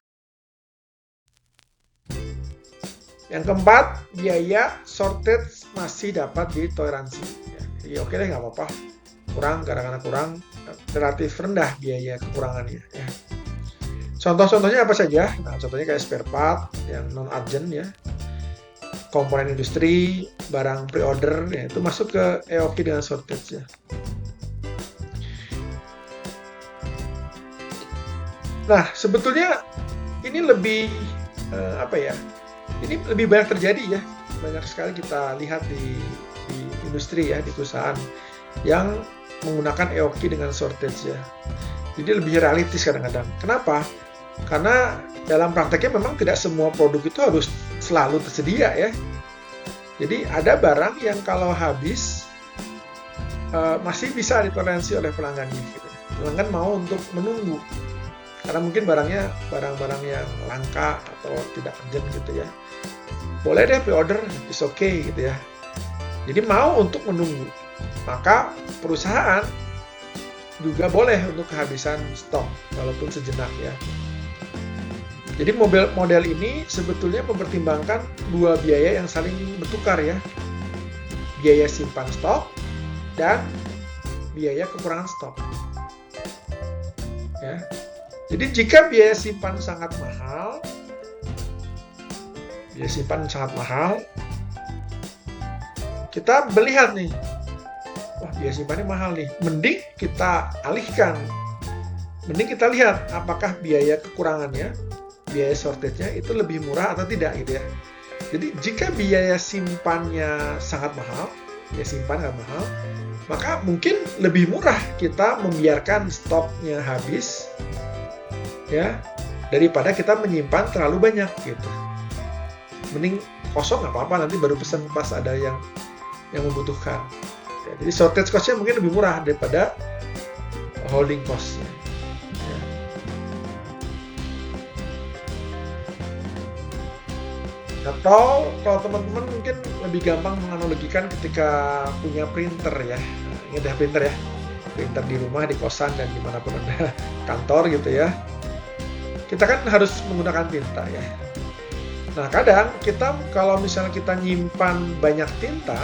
Yang keempat, biaya shortage masih dapat ditoleransi. Ya. Jadi oke deh, nggak apa-apa. Kurang, karena kurang, relatif rendah biaya kekurangannya. Ya. Contoh-contohnya apa saja? Nah, contohnya kayak spare part yang non-urgent ya. Komponen industri, barang pre-order, ya, itu masuk ke EOQ dengan shortage ya. Nah, sebetulnya ini lebih ini lebih banyak terjadi ya. Banyak sekali kita lihat di industri ya, di perusahaan yang menggunakan EOQ dengan shortage ya. Jadi lebih realistis kadang-kadang. Kenapa? Karena dalam prakteknya memang tidak semua produk itu harus selalu tersedia ya. Jadi ada barang yang kalau habis masih bisa ditoleransi oleh pelanggannya. Gitu. Pelanggan mau untuk menunggu. Karena mungkin barang-barang yang langka atau tidak urgent gitu ya. Boleh deh pre-order, is okay gitu ya. Jadi mau untuk menunggu. Maka perusahaan juga boleh untuk kehabisan stok, walaupun sejenak ya. Jadi model ini sebetulnya mempertimbangkan dua biaya yang saling bertukar ya. Biaya simpan stok dan biaya kekurangan stok. Ya. Jadi jika biaya simpan sangat mahal, kita melihat nih, wah biaya simpannya mahal nih, mending kita alihkan. Mending kita lihat apakah biaya kekurangannya, biaya shortage-nya itu lebih murah atau tidak gitu ya. Jadi jika biaya simpannya sangat mahal, maka mungkin lebih murah kita membiarkan stoknya habis ya daripada kita menyimpan terlalu banyak gitu. Mending kosong nggak apa-apa, nanti baru pesan pas ada yang membutuhkan. Ya, jadi shortage cost-nya mungkin lebih murah daripada holding cost-nya. Ya. Atau kalau teman-teman mungkin lebih gampang menganalogikan ketika punya printer ya. Ini ada printer ya. Printer di rumah, di kosan, dan dimanapun ada kantor gitu ya. Kita kan harus menggunakan tinta ya. Nah kadang kita kalau misalnya kita nyimpan banyak tinta,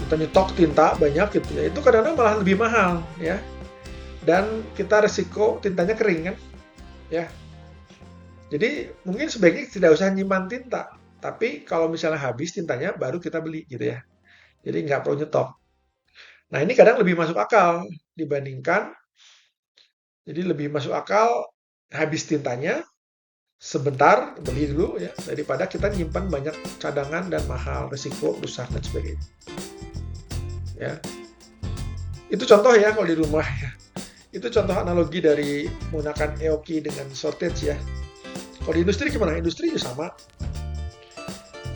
kita nyetok tinta banyak gitu ya, itu kadang-kadang malah lebih mahal ya. Dan kita resiko tintanya kering kan ya. Jadi mungkin sebaiknya tidak usah nyimpan tinta, tapi kalau misalnya habis tintanya baru kita beli gitu ya. Jadi nggak perlu nyetok. Nah ini kadang lebih masuk akal dibandingkan, jadi lebih masuk akal habis tintanya sebentar beli dulu ya, daripada kita nyimpan banyak cadangan dan mahal, risiko rusak dan sebagainya. Ya. Itu contoh ya kalau di rumah ya. Itu contoh analogi dari menggunakan EOQ dengan shortage ya. Kalau di industri gimana? Industri juga sama.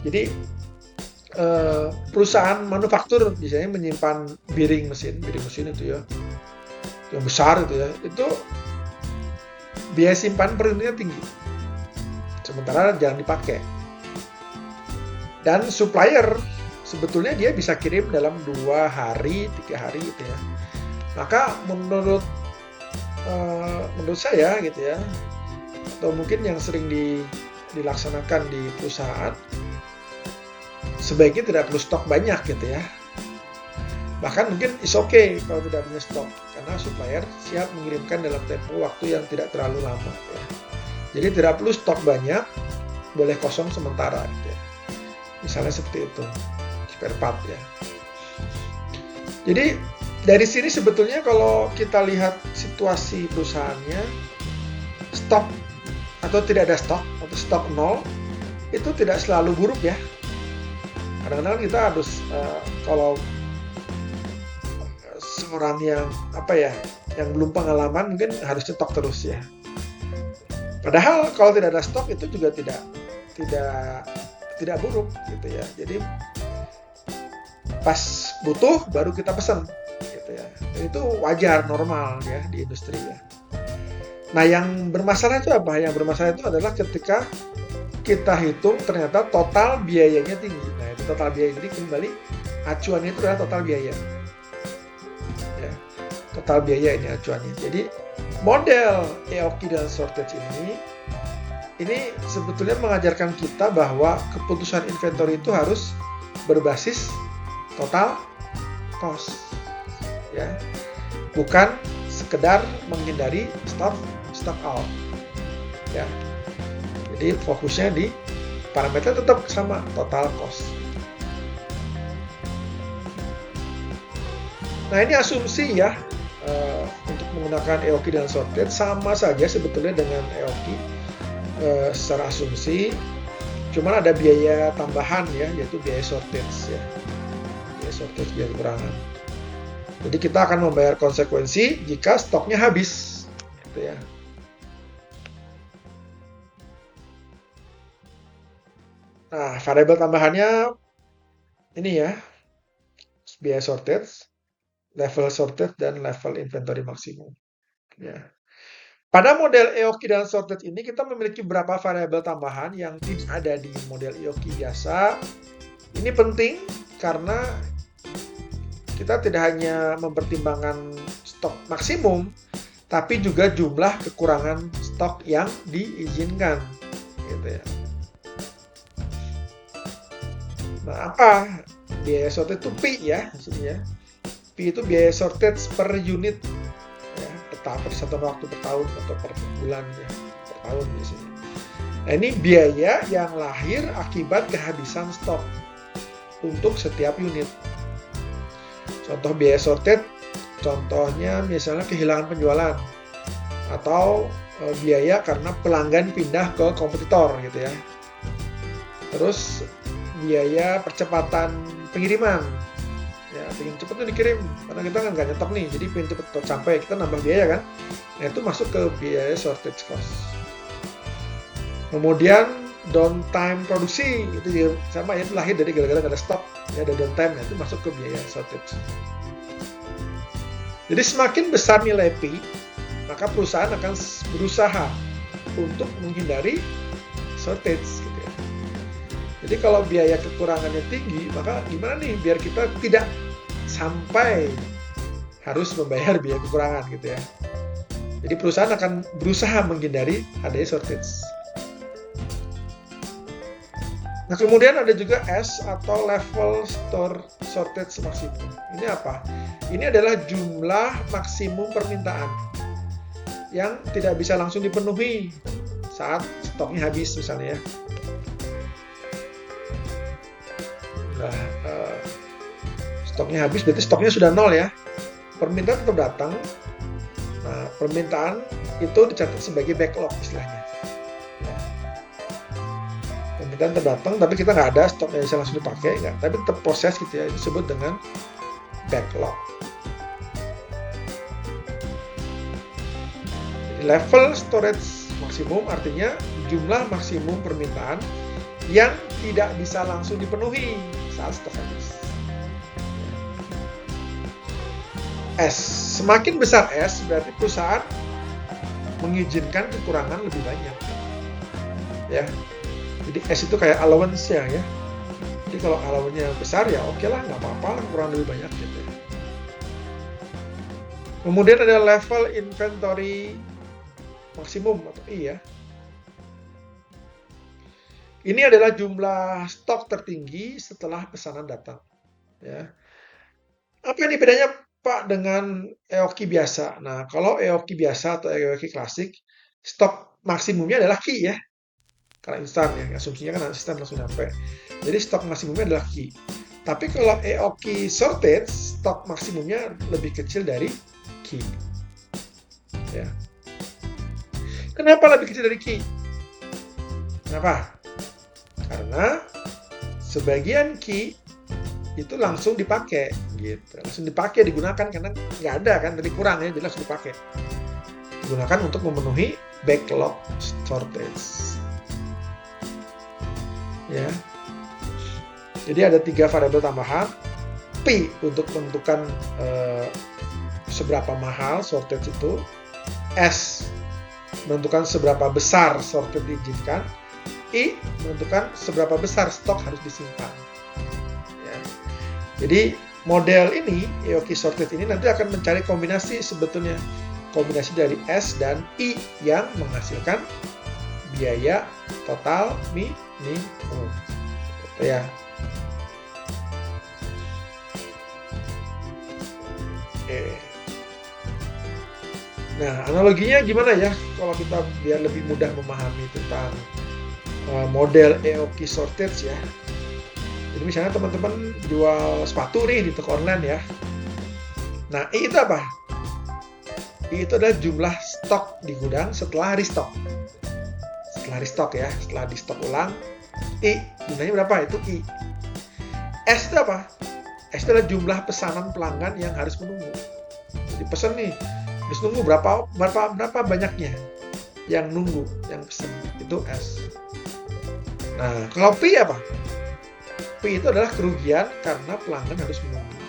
Jadi perusahaan manufaktur biasanya menyimpan bearing mesin itu ya, yang besar itu ya, itu biaya simpan per unitnya tinggi, sementara jarang dipakai. Dan supplier sebetulnya dia bisa kirim dalam 2 hari, 3 hari gitu ya. Maka menurut saya gitu ya, atau mungkin yang sering dilaksanakan di perusahaan, sebaiknya tidak perlu stok banyak gitu ya. Bahkan mungkin is okay kalau tidak punya stok, karena supplier siap mengirimkan dalam tempo waktu yang tidak terlalu lama ya. Jadi tidak perlu stok banyak, boleh kosong sementara gitu ya. Misalnya seperti itu, spare part ya. Jadi dari sini sebetulnya kalau kita lihat situasi perusahaannya, stok atau tidak ada stok atau stok nol itu tidak selalu buruk ya. Kadang-kadang kita harus kalau seorang yang yang belum pengalaman mungkin harus stok terus ya. Padahal kalau tidak ada stok itu juga tidak buruk gitu ya. Jadi pas butuh baru kita pesan gitu ya. Dan itu wajar, normal ya di industri ya. Nah, yang bermasalah itu apa? Yang bermasalah itu adalah ketika kita hitung ternyata total biayanya tinggi. Nah, itu total biaya. Jadi kembali acuannya itu adalah total biaya. Ya, total biaya ini acuannya. Jadi model EOQ dan shortage ini sebetulnya mengajarkan kita bahwa keputusan inventory itu harus berbasis total cost. Ya. Bukan sekedar menghindari stock out. Ya. Jadi fokusnya di parameter tetap sama, total cost. Nah, ini asumsi ya untuk menggunakan EOQ dan shortage sama saja sebetulnya dengan EOQ secara asumsi, cuman ada biaya tambahan ya, yaitu biaya shortage ya, biaya kekurangan. Jadi kita akan membayar konsekuensi jika stoknya habis, gitu ya. Nah, variabel tambahannya ini ya, biaya shortage, level shortage, dan level inventory maksimum. Ya. Pada model EOQ dan shortage ini kita memiliki beberapa variabel tambahan yang tidak ada di model EOQ biasa. Ini penting karena kita tidak hanya mempertimbangkan stok maksimum, tapi juga jumlah kekurangan stok yang diizinkan, gitu ya. Nah, apa biaya shortage itu P ya, maksudnya P itu biaya shortage per unit. Per satu waktu per tahun atau per bulan ya, per tahun biasanya. Nah, ini biaya yang lahir akibat kehabisan stok untuk setiap unit. Contoh biaya shortage, contohnya misalnya kehilangan penjualan atau biaya karena pelanggan pindah ke kompetitor gitu ya. Terus biaya percepatan pengiriman. Ya, pengen cepet tuh dikirim karena kita kan nggak nyetok nih, jadi pengen cepet sampai, kita nambah biaya kan. Nah, itu masuk ke biaya shortage cost. Kemudian downtime produksi itu juga sama ya, itu lahir dari gara-gara nggak ada stok ya, ada downtime. Nah, itu masuk ke biaya shortage. Jadi semakin besar nilai P, maka perusahaan akan berusaha untuk menghindari shortage gitu ya. Jadi kalau biaya kekurangannya tinggi, maka gimana nih biar kita tidak sampai harus membayar biaya kekurangan gitu ya. Jadi perusahaan akan berusaha menghindari adanya shortage. Nah, kemudian ada juga S atau level store shortage maksimum. Ini apa? Ini adalah jumlah maksimum permintaan yang tidak bisa langsung dipenuhi saat stoknya habis misalnya ya. Stoknya habis berarti stoknya sudah nol ya. Permintaan tetap datang. Nah, permintaan itu dicatat sebagai backlog istilahnya. Ya. Permintaan tetap datang, tapi kita nggak ada stoknya bisa langsung dipakai, nggak. Tapi tetap proses gitu ya, disebut dengan backlog. Level storage maksimum artinya jumlah maksimum permintaan yang tidak bisa langsung dipenuhi saat stok habis. S. Semakin besar S berarti perusahaan mengizinkan kekurangan lebih banyak. Ya. Jadi S itu kayak allowance ya. Jadi kalau allowance-nya besar ya oke lah, nggak apa-apa lah, kurang lebih banyak gitu ya. Kemudian ada level inventory maksimum atau I ya. Ini adalah jumlah stok tertinggi setelah pesanan datang. Ya. Apa ini bedanya Pak dengan EOQ biasa? Nah, kalau EOQ biasa atau EOQ klasik, stok maksimumnya adalah Ki ya. Karena instan ya, asumsinya kan instan langsung sampai. Jadi stok maksimumnya adalah Ki. Tapi kalau EOQ sorted, stok maksimumnya lebih kecil dari Ki. Ya. Kenapa lebih kecil dari Ki? Kenapa? Karena sebagian Ki itu langsung dipakai gitu, langsung dipakai, digunakan karena nggak ada kan, tadi kurang ya, jadi langsung dipakai, digunakan untuk memenuhi backlog shortage ya. Jadi ada 3 variabel tambahan. P untuk menentukan seberapa mahal shortage itu, S menentukan seberapa besar shortage diizinkan, I menentukan seberapa besar stok harus disimpan. Jadi model ini, EOQ sorted ini nanti akan mencari kombinasi sebetulnya. Kombinasi dari S dan I yang menghasilkan biaya total minimum. Gitu ya. Oke. Nah, analoginya gimana ya? Kalau kita biar lebih mudah memahami tentang model EOQ sorted ya. Jadi misalnya teman-teman jual sepatu nih di toko online ya. Nah, I itu apa? I itu adalah jumlah stok di gudang setelah restock. Setelah restock ya, setelah di stok ulang. I, jumlahnya berapa? Itu I. S itu apa? S itu adalah jumlah pesanan pelanggan yang harus menunggu. Jadi pesan nih, harus nunggu berapa banyaknya yang nunggu, yang pesan. Itu S. Nah, kalau P apa? P itu adalah kerugian karena pelanggan harus menunggu.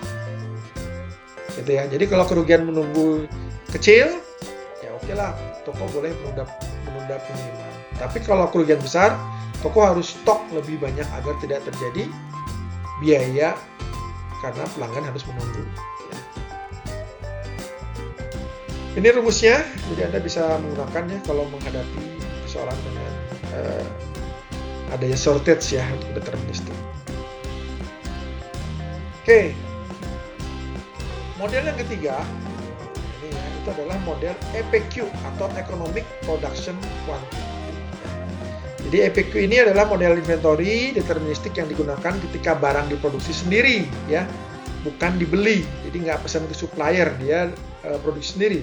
Gitu ya. Jadi kalau kerugian menunggu kecil, ya oke lah, toko boleh menunda pengiriman. Tapi kalau kerugian besar, toko harus stok lebih banyak agar tidak terjadi biaya karena pelanggan harus menunggu. Ya. Ini rumusnya, jadi Anda bisa menggunakannya kalau menghadapi persoalan dengan adanya shortage ya untuk deterministik. Oke, model yang ketiga ini ya, itu adalah model EPQ atau Economic Production Quantity. Jadi EPQ ini adalah model inventory deterministik yang digunakan ketika barang diproduksi sendiri ya, bukan dibeli. Jadi nggak pesan ke supplier, dia produksi sendiri.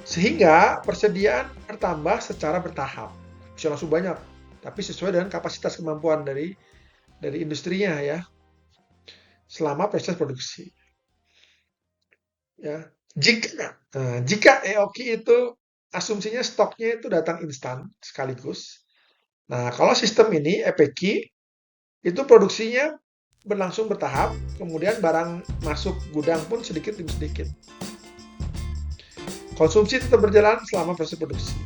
Sehingga persediaan bertambah secara bertahap, bisa langsung banyak, tapi sesuai dengan kapasitas kemampuan dari industrinya ya. Selama proses produksi. Ya. Jika EOQ itu asumsinya stoknya itu datang instan sekaligus. Nah, kalau sistem ini EPQ itu produksinya berlangsung bertahap, kemudian barang masuk gudang pun sedikit demi sedikit. Konsumsi tetap berjalan selama proses produksi.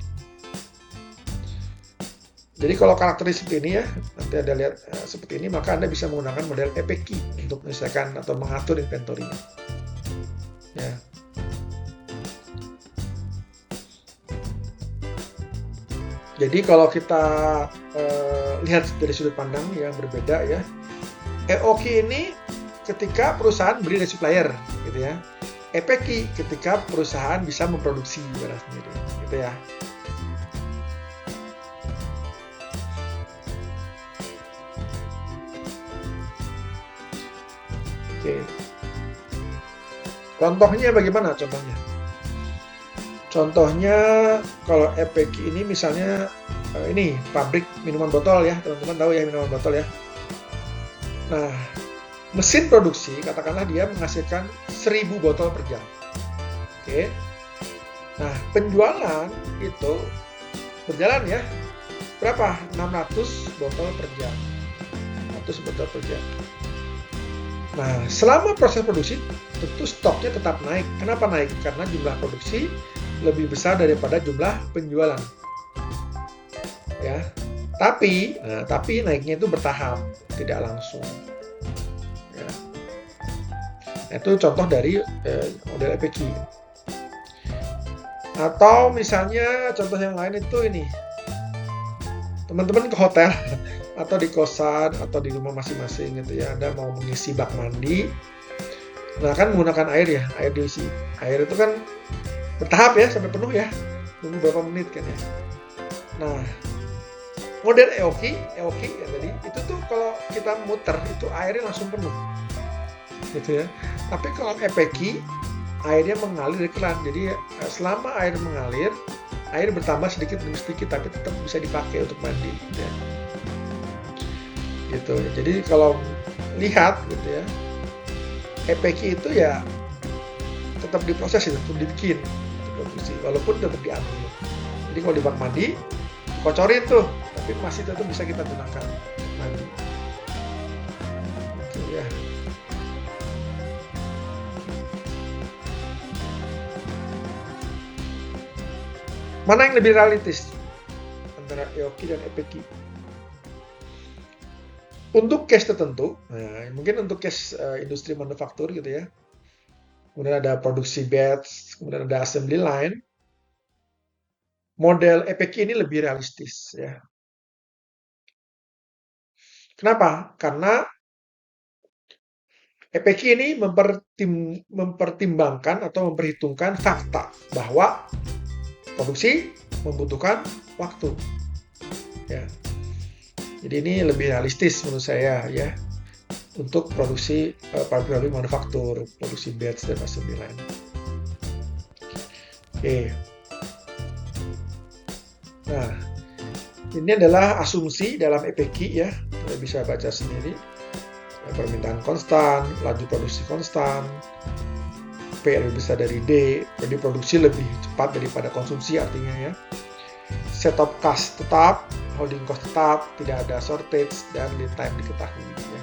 Jadi kalau karakteristik ini ya, nanti Anda lihat seperti ini, maka Anda bisa menggunakan model EPQ untuk menyelesaikan atau mengatur inventory-nya. Ya. Jadi kalau kita lihat dari sudut pandang yang berbeda ya, EOQ ini ketika perusahaan beli dari supplier, gitu ya. EPQ ketika perusahaan bisa memproduksi barang sendiri, gitu ya. Oke. Contohnya bagaimana contohnya? Contohnya kalau EPQ ini misalnya ini pabrik minuman botol ya, teman-teman tahu ya minuman botol ya. Nah, mesin produksi katakanlah dia menghasilkan 1000 botol per jam. Oke. Nah, penjualan itu berjalan ya. Berapa? 600 botol per jam. 600 botol per jam. Nah, selama proses produksi, tentu stoknya tetap naik. Kenapa naik? Karena jumlah produksi lebih besar daripada jumlah penjualan. Ya. Tapi naiknya itu bertahap, tidak langsung. Ya. Itu contoh dari model EPQ. Atau misalnya contoh yang lain itu ini, teman-teman ke hotel atau di kosan atau di rumah masing-masing gitu ya, Anda mau mengisi bak mandi, nah kan menggunakan air ya, air diisi. Air itu kan bertahap ya sampai penuh ya, tunggu berapa menit kan ya. Nah, model EOQ ya tadi, itu tuh kalau kita muter itu airnya langsung penuh gitu ya. Tapi kalau EPQ airnya mengalir dari keran, jadi selama air mengalir, air bertambah sedikit demi sedikit tapi tetap bisa dipakai untuk mandi ya. Gitu. Jadi kalau lihat gitu ya, EPQ itu ya tetap diproses, tetap dibikin produksi, walaupun tetap diambil. Jadi kalau di bak mandi kocorin tuh, tapi masih tetap bisa kita gunakan mandi. Gitu ya. Mana yang lebih realistis antara EOQ dan EPQ? Untuk case tertentu, mungkin untuk case industri manufaktur gitu ya, kemudian ada produksi batch, kemudian ada assembly line, model EPQ ini lebih realistis ya. Kenapa? Karena EPQ ini mempertimbangkan atau memperhitungkan fakta bahwa produksi membutuhkan waktu ya. Jadi ini lebih realistis menurut saya ya untuk produksi pabrik manufaktur, produksi batch dan assembly line. Oke. Nah, ini adalah asumsi dalam EPQ ya. Kita bisa baca sendiri. Permintaan konstan, laju produksi konstan, P lebih besar dari D, jadi produksi lebih cepat daripada konsumsi artinya ya. Setup cost tetap, holding cost tetap, tidak ada shortage, dan lead time diketahui. Ya.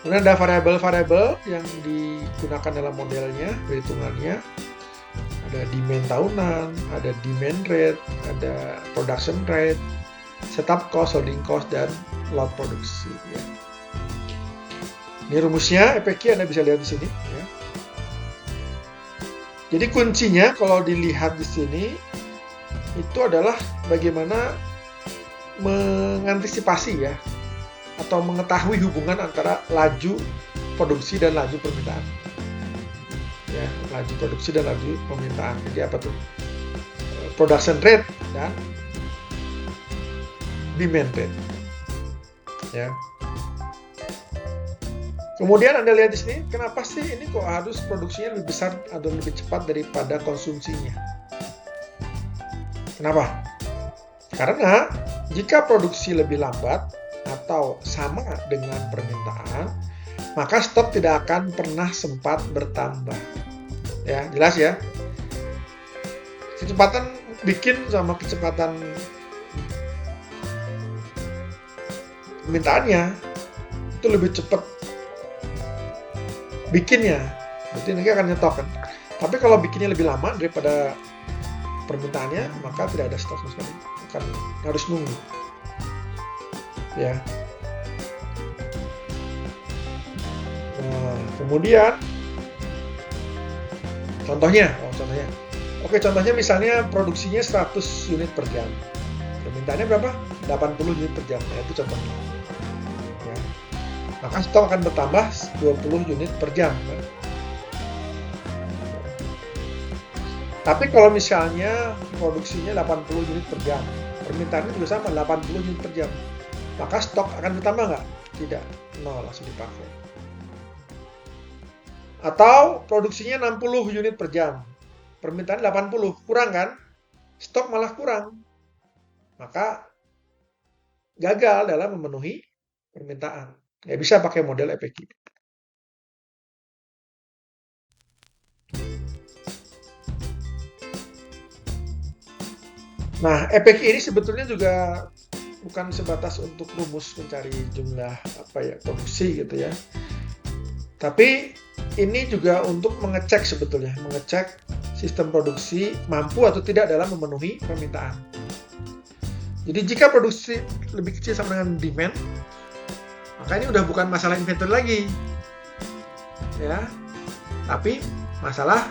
Kemudian ada variabel-variabel yang digunakan dalam modelnya, perhitungannya. Ada demand tahunan, ada demand rate, ada production rate, setup cost, holding cost, dan lot produksi. Ya. Ini rumusnya EPQ Anda bisa lihat di sini. Ya. Jadi kuncinya kalau dilihat di sini itu adalah bagaimana mengantisipasi ya atau mengetahui hubungan antara laju produksi dan laju permintaan. Ya, laju produksi dan laju permintaan. Jadi apa tuh? Production rate dan demand rate. Ya. Kemudian Anda lihat di sini, kenapa sih ini kok harus produksinya lebih besar atau lebih cepat daripada konsumsinya? Kenapa? Karena jika produksi lebih lambat atau sama dengan permintaan, maka stok tidak akan pernah sempat bertambah. Ya, jelas ya. Kecepatan bikin sama kecepatan permintaannya itu lebih cepat bikinnya, berarti nanti akan nyetok kan. Tapi kalau bikinnya lebih lama daripada permintaannya, maka tidak ada stok sama sekali, akan harus nunggu. Ya. Nah, kemudian contohnya. Oke, contohnya misalnya produksinya 100 unit per jam. Permintaannya berapa? 80 unit per jam. Nah, itu contohnya. Ya. Maka stok akan bertambah 20 unit per jam. Kan? Tapi kalau misalnya produksinya 80 unit per jam, permintaannya juga sama 80 unit per jam, maka stok akan bertambah nggak? Tidak, nol, langsung dipakai. Atau produksinya 60 unit per jam, permintaan 80, kurang kan? Stok malah kurang, maka gagal dalam memenuhi permintaan. Nggak bisa pakai model EPQ. Nah, EPQ ini sebetulnya juga bukan sebatas untuk rumus mencari jumlah produksi gitu ya. Tapi ini juga untuk mengecek sebetulnya, mengecek sistem produksi mampu atau tidak dalam memenuhi permintaan. Jadi jika produksi lebih kecil sama dengan demand, maka ini udah bukan masalah inventory lagi, ya, tapi masalah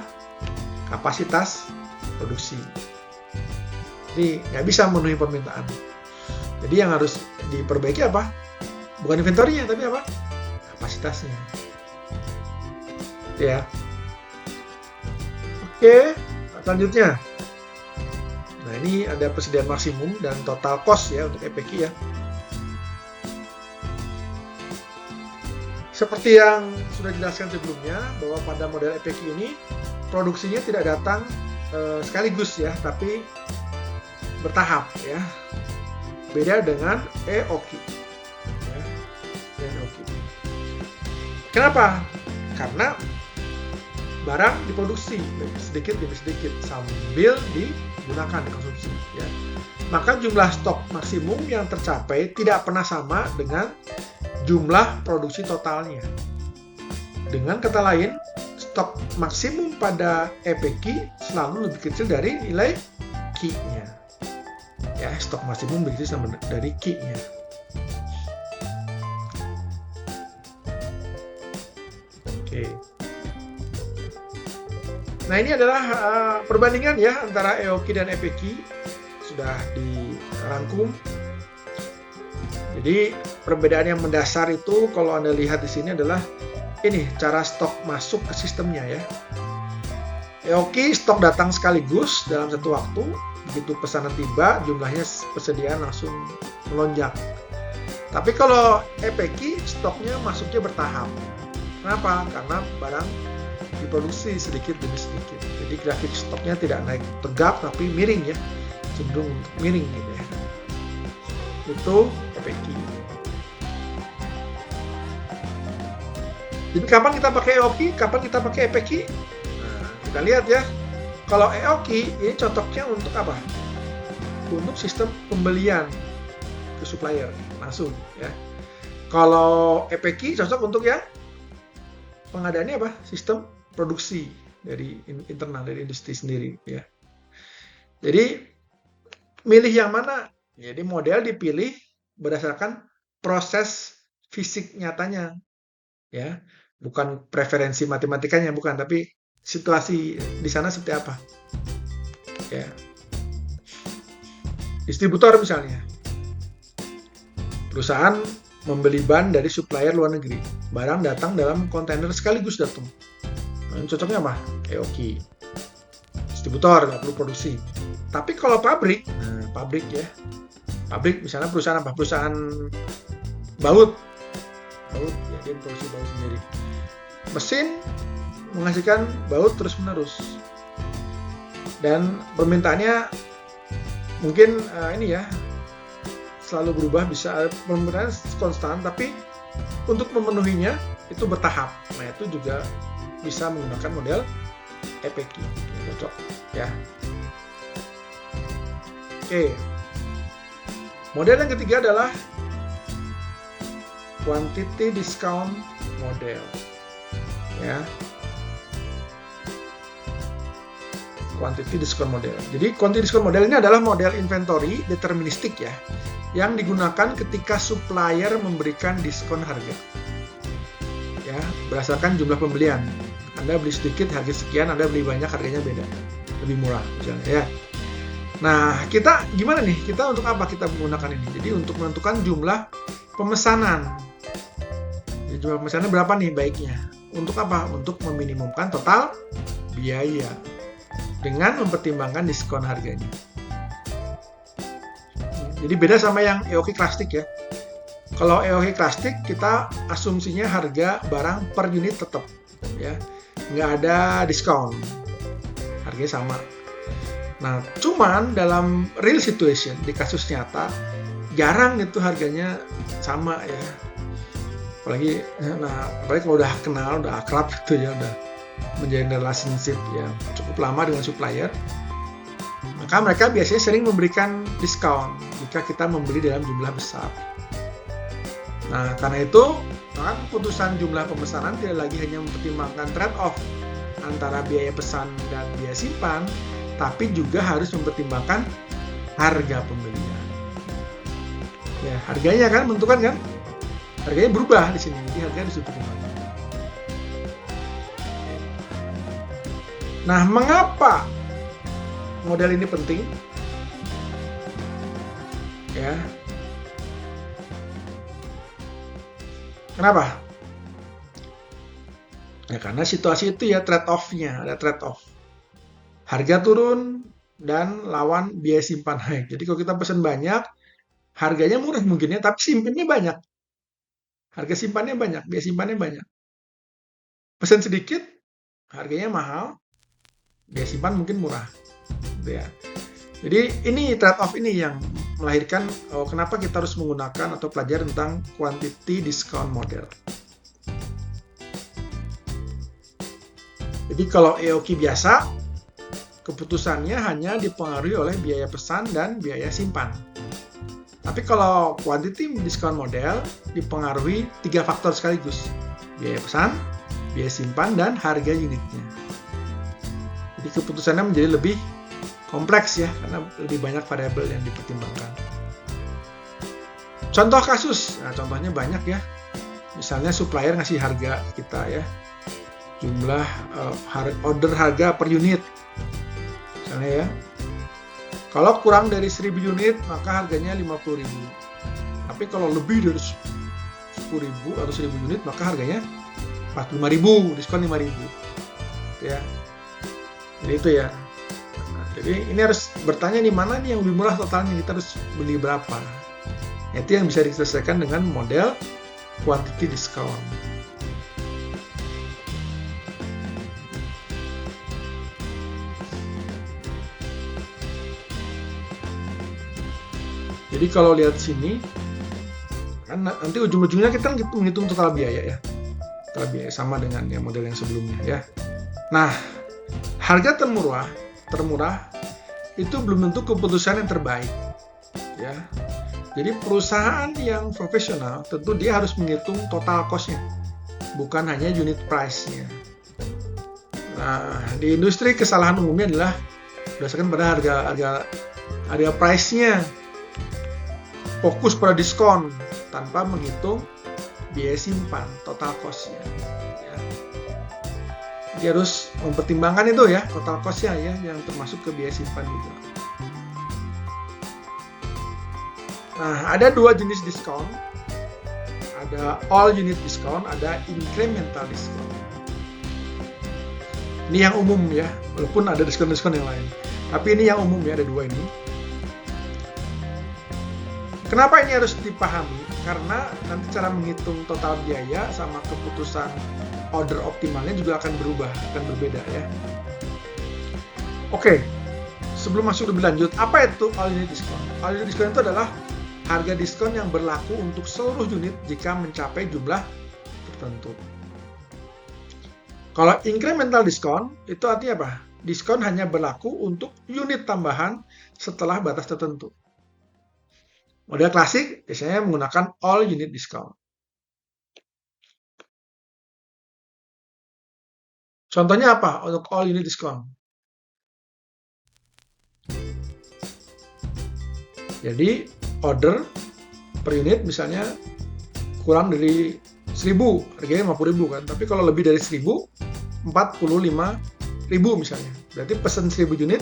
kapasitas produksi. Jadi nggak bisa memenuhi permintaan. Jadi yang harus diperbaiki apa? Bukan inventory-nya, tapi apa? Kapasitasnya. Ya. Oke, selanjutnya. Nah, ini ada persediaan maksimum dan total cost ya untuk EPQ ya. Seperti yang sudah dijelaskan sebelumnya, bahwa pada model EPQ ini produksinya tidak datang sekaligus ya, tapi bertahap ya. Beda dengan EOQ. Ya. EOQ. Kenapa? Karena barang diproduksi sedikit demi sedikit sambil digunakan, dikonsumsi ya. Maka jumlah stok maksimum yang tercapai tidak pernah sama dengan jumlah produksi totalnya. Dengan kata lain, stok maksimum pada EPQ selalu lebih kecil dari nilai Q-nya. Ya, stok maksimum lebih kecil dari Q-nya. Oke. Nah, ini adalah perbandingan ya antara EOQ dan EPQ, sudah dirangkum. Jadi perbedaan yang mendasar itu kalau Anda lihat di sini adalah ini cara stok masuk ke sistemnya ya. EOQ stok datang sekaligus dalam satu waktu, begitu pesanan tiba jumlahnya persediaan langsung melonjak. Tapi kalau EPQ stoknya masuknya bertahap. Kenapa? Karena barang diproduksi sedikit demi sedikit. Jadi grafik stoknya tidak naik tegap tapi miring ya, cenderung miring gitu ya. Itu EPQ. Jadi kapan kita pakai EOQ, kapan kita pakai EPQ? Nah, kita lihat ya. Kalau EOQ ini cocoknya untuk apa? Untuk sistem pembelian ke supplier langsung ya. Kalau EPQ cocok untuk ya pengadaannya apa? Sistem produksi dari internal dari industri sendiri ya. Jadi milih yang mana? Jadi model dipilih berdasarkan proses fisik nyatanya ya, bukan preferensi matematikanya, bukan, tapi situasi di sana seperti apa ya. Distributor misalnya, perusahaan membeli ban dari supplier luar negeri, barang datang dalam kontainer sekaligus datang. Nah, cocoknya apa? EOQ. Distributor nggak perlu produksi. Tapi kalau pabrik, pabrik ya, pabrik misalnya perusahaan apa? Perusahaan baut ya, dia produksi baut sendiri. Mesin menghasilkan baut terus menerus, dan permintaannya mungkin ini ya selalu berubah, bisa permintaannya konstan, tapi untuk memenuhinya itu bertahap. Nah, itu juga bisa menggunakan model EPQ, cocok ya. Oke, model yang ketiga adalah quantity discount model ya. Quantity discount model. Jadi quantity discount model ini adalah model inventory deterministik ya, yang digunakan ketika supplier memberikan diskon harga ya, berdasarkan jumlah pembelian. Anda beli sedikit harga sekian, Anda beli banyak harganya beda, lebih murah misalnya ya. Nah, kita gimana nih? Kita untuk apa kita menggunakan ini? Jadi untuk menentukan jumlah pemesanan. Jadi, jumlah pemesanan berapa nih baiknya? Untuk apa? Untuk meminimumkan total biaya dengan mempertimbangkan diskon harganya. Jadi beda sama yang EOQ klasik ya. Kalau EOQ klasik kita asumsinya harga barang per unit tetap ya, nggak ada diskon, harganya sama. Nah, cuman dalam real situation, di kasus nyata jarang itu harganya sama ya. Apalagi kalau udah kenal, udah akrab gitu ya, udah menjalin relationship ya cukup lama dengan supplier, maka mereka biasanya sering memberikan diskon jika kita membeli dalam jumlah besar. Nah, karena itu maka keputusan jumlah pemesanan tidak lagi hanya mempertimbangkan trade-off antara biaya pesan dan biaya simpan, tapi juga harus mempertimbangkan harga pembelian. Ya, harganya kan menentukan kan? Harganya berubah di sini, jadi harga harus dipertimbangkan. Nah, mengapa model ini penting? Ya. Kenapa? Ya karena situasi itu ya trade-off-nya, ada trade-off. Harga turun dan lawan biaya simpan naik. Jadi kalau kita pesan banyak, harganya murah mungkin ya, tapi simpannya banyak. Harga simpannya banyak, biaya simpannya banyak. Pesan sedikit, harganya mahal, biaya simpan mungkin murah. Gitu ya. Jadi ini trade-off ini yang melahirkan kenapa kita harus menggunakan atau pelajari tentang quantity discount model. Jadi kalau EOQ biasa, keputusannya hanya dipengaruhi oleh biaya pesan dan biaya simpan. Tapi kalau quantity discount model dipengaruhi 3 faktor sekaligus. Biaya pesan, biaya simpan, dan harga unitnya. Jadi keputusannya menjadi lebih kompleks ya, karena lebih banyak variabel yang dipertimbangkan. Contoh kasus, nah contohnya banyak ya. Misalnya supplier ngasih harga kita ya, jumlah order harga per unit. Misalnya ya, kalau kurang dari 1000 unit maka harganya 50.000. Tapi kalau lebih dari 10.000 atau 1000 unit maka harganya 45.000, diskon 5.000. Ya. Jadi itu ya. Jadi ini harus bertanya di mana nih yang lebih murah totalnya, kita harus beli berapa. Itu yang bisa diselesaikan dengan model quantity discount. Jadi kalau lihat sini, kan nanti ujung-ujungnya kita menghitung total biaya ya. Total biaya sama dengan yang model yang sebelumnya ya. Nah, harga termurah itu belum tentu keputusan yang terbaik ya. Jadi perusahaan yang profesional tentu dia harus menghitung total cost-nya, bukan hanya unit price-nya. Nah, di industri kesalahan umumnya adalah berdasarkan pada harga price-nya, fokus pada diskon tanpa menghitung biaya simpan, total cost-nya. Dia harus mempertimbangkan itu ya, total cost-nya ya, yang termasuk ke biaya simpan juga. Nah, ada 2 jenis diskon. Ada all unit discount, ada incremental discount. Ini yang umum ya, walaupun ada diskon-diskon yang lain. Tapi ini yang umum ya, ada 2 ini. Kenapa ini harus dipahami? Karena nanti cara menghitung total biaya sama keputusan order optimalnya juga akan berubah, akan berbeda ya. Oke, sebelum masuk lebih lanjut, apa itu all unit discount? All unit discount itu adalah harga diskon yang berlaku untuk seluruh unit jika mencapai jumlah tertentu. Kalau incremental discount, itu artinya apa? Diskon hanya berlaku untuk unit tambahan setelah batas tertentu. Model klasik biasanya menggunakan all unit discount. Contohnya apa untuk all unit discount? Jadi order per unit misalnya kurang dari 1000, harganya 50.000 kan. Tapi kalau lebih dari 1000, 45.000 misalnya. Berarti pesan 1000 unit,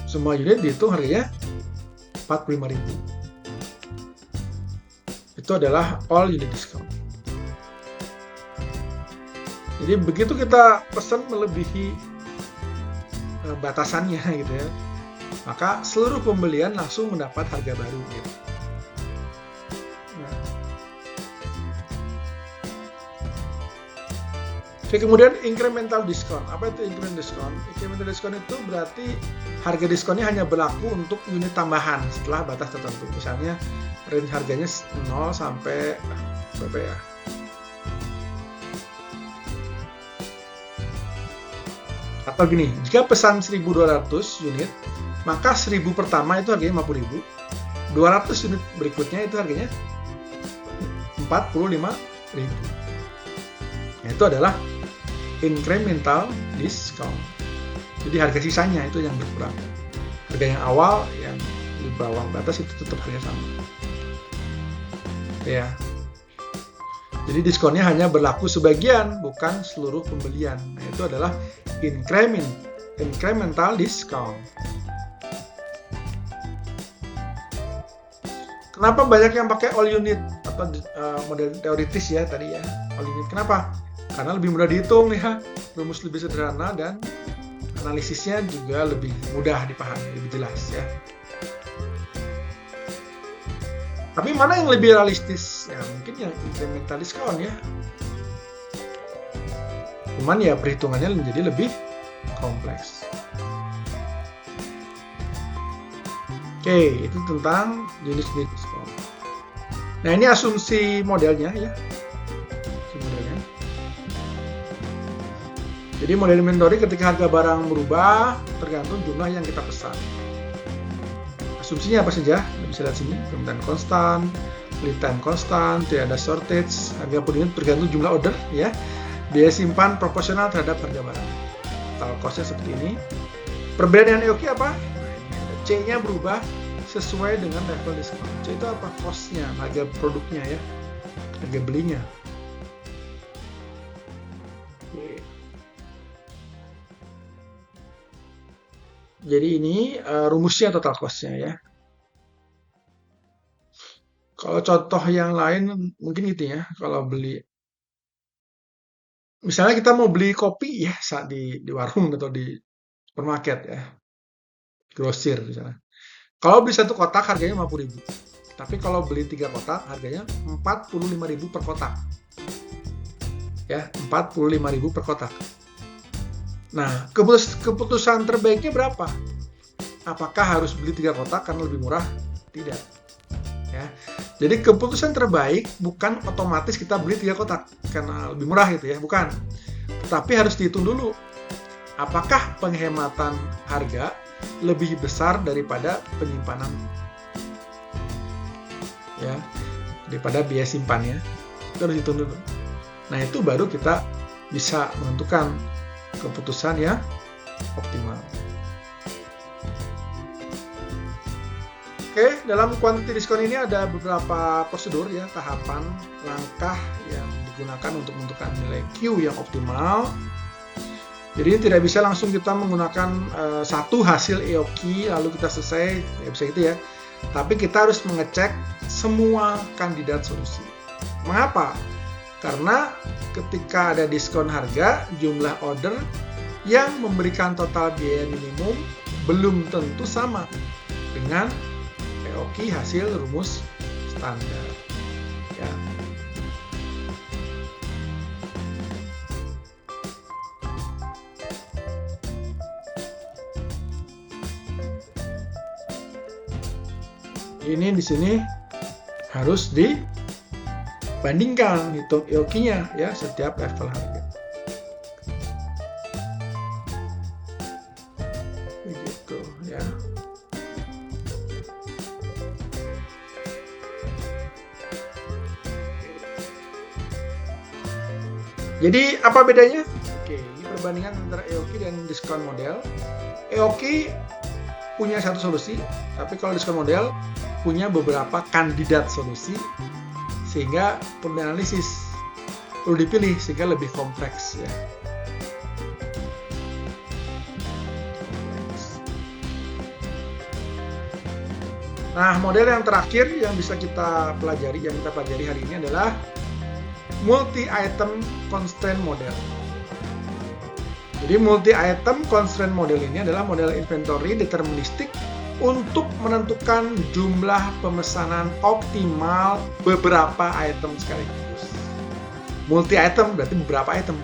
semua unit dihitung harganya 45.000. Itu adalah all unit discount. Jadi begitu kita pesan melebihi batasannya gitu ya, maka seluruh pembelian langsung mendapat harga baru gitu. Nah. Oke, kemudian incremental discount. Apa itu incremental discount? Incremental discount itu berarti harga diskonnya hanya berlaku untuk unit tambahan setelah batas tertentu. Misalnya range harganya 0 sampai berapa ya? Atau gini, jika pesan 1.200 unit, maka 1.000 pertama itu harganya 50.000, 200 unit berikutnya itu harganya 45.000. Nah, itu adalah incremental discount. Jadi harga sisanya itu yang berkurang. Harga yang awal yang di bawah batas itu tetap harga sama. Ya. Jadi diskonnya hanya berlaku sebagian, bukan seluruh pembelian. Nah, itu adalah incremental discount. Kenapa banyak yang pakai all unit atau model teoritis ya tadi ya, all unit? Kenapa? Karena lebih mudah dihitung ya, rumus lebih sederhana dan analisisnya juga lebih mudah dipahami, lebih jelas ya. Tapi mana yang lebih realistis? Ya mungkin yang incremental discount ya. Cuman ya perhitungannya menjadi lebih kompleks. Oke, itu tentang jenis-jenis diskon. Nah, ini asumsi modelnya ya. Jadi model inventory ketika harga barang berubah tergantung jumlah yang kita pesan. Asumsinya apa saja? Bisa lihat sini, permintaan konstan, lead time konstan, tidak ada shortage, harga per unit tergantung jumlah order ya. Biaya simpan proporsional terhadap harga barang. Total cost-nya seperti ini. Perbedaan EOQ apa? C-nya berubah sesuai dengan level diskon. C itu apa? Cost-nya, harga produknya ya, harga belinya. Jadi ini rumusnya total cost-nya ya. Kalau contoh yang lain mungkin gitu ya, kalau beli, misalnya kita mau beli kopi ya saat di warung atau di supermarket ya, grosir misalnya. Kalau beli 1 kotak harganya 50.000. Tapi kalau beli 3 kotak harganya 45.000 per kotak. Ya, 45.000 per kotak. Nah, keputusan terbaiknya berapa? Apakah harus beli 3 kotak karena lebih murah? Tidak. Ya. Jadi keputusan terbaik bukan otomatis kita beli 3 kotak karena lebih murah gitu ya, bukan. Tetapi harus dihitung dulu. Apakah penghematan harga lebih besar daripada penyimpanan? Ya, daripada biaya simpannya. Itu harus dihitung dulu. Nah, itu baru kita bisa menentukan keputusan yang optimal. Oke, dalam quantity diskon ini ada beberapa prosedur ya, tahapan, langkah yang digunakan untuk menentukan nilai Q yang optimal. Jadi tidak bisa langsung kita menggunakan satu hasil EOQ lalu kita selesai, ya bisa gitu ya. Tapi kita harus mengecek semua kandidat solusi. Mengapa? Karena ketika ada diskon harga, jumlah order yang memberikan total biaya minimum belum tentu sama dengan EOQ hasil rumus standar. Ya. Ini di sini harus dibandingkan, hitung EOQ-nya ya setiap level harga. Begitu ya. Jadi apa bedanya? Oke, ini perbandingan antara EOQ dan diskon model. EOQ punya satu solusi, tapi kalau diskon model punya beberapa kandidat solusi, sehingga perlu analisis, perlu dipilih sehingga lebih kompleks ya. Nah, model yang terakhir yang bisa kita pelajari, hari ini adalah multi-item constraint model. Jadi multi-item constraint model ini adalah model inventory deterministik untuk menentukan jumlah pemesanan optimal beberapa item sekaligus. Multi-item berarti beberapa item.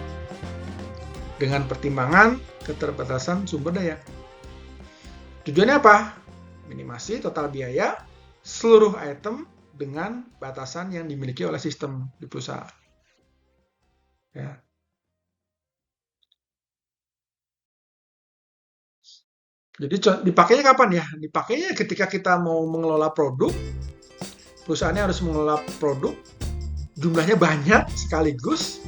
Dengan pertimbangan keterbatasan sumber daya. Tujuannya apa? Minimasi total biaya seluruh item dengan batasan yang dimiliki oleh sistem di perusahaan. Ya. Jadi dipakainya kapan ya? Dipakainya ketika kita mau mengelola produk, perusahaannya harus mengelola produk, jumlahnya banyak sekaligus,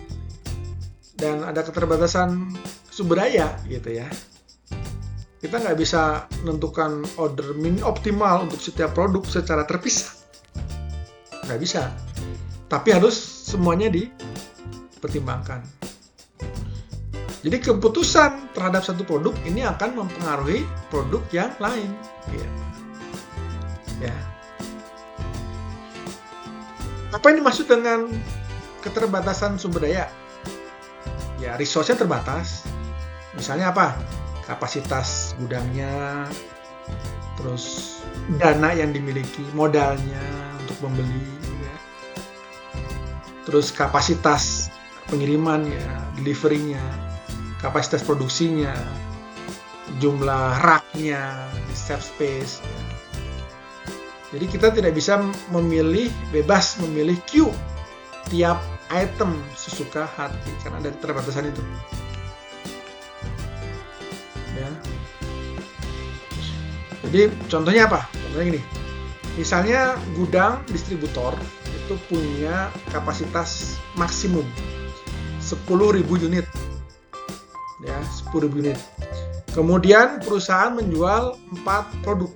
dan ada keterbatasan sumber daya gitu ya. Kita nggak bisa menentukan order optimal untuk setiap produk secara terpisah. Nggak bisa. Tapi harus semuanya dipertimbangkan. Jadi keputusan terhadap satu produk ini akan mempengaruhi produk yang lain. Ya. Apa yang dimaksud dengan keterbatasan sumber daya? Ya, resource-nya terbatas. Misalnya apa? Kapasitas gudangnya, terus dana yang dimiliki, modalnya untuk membeli, ya. Terus kapasitas pengirimannya, delivery-nya, kapasitas produksinya, jumlah rak-nya, shelf space. Ya. Jadi kita tidak bisa bebas memilih queue tiap item sesuka hati karena ada keterbatasan itu. Ya. Jadi contohnya apa? Contohnya gini. Misalnya gudang distributor itu punya kapasitas maksimum 10.000 unit. Ya, 10.000 unit. Kemudian perusahaan menjual 4 produk.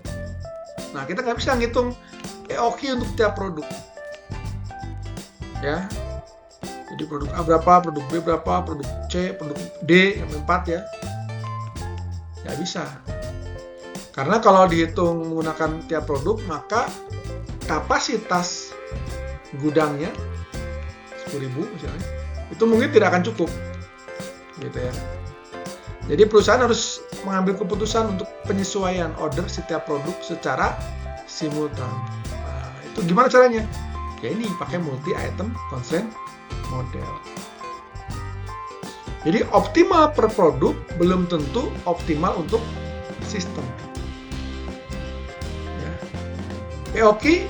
Nah, kita nggak bisa ngitung EOQ untuk tiap produk. Ya. Jadi produk A berapa, produk B berapa, produk C, produk D yang 4 ya. Nggak bisa. Karena kalau dihitung menggunakan tiap produk, maka kapasitas gudangnya 10.000 misalnya, itu mungkin tidak akan cukup. Gitu ya. Jadi perusahaan harus mengambil keputusan untuk penyesuaian order setiap produk secara simultan. Nah, itu gimana caranya? Ya ini pakai multi item constraint model. Jadi optimal per produk belum tentu optimal untuk sistem. Ya. EOQ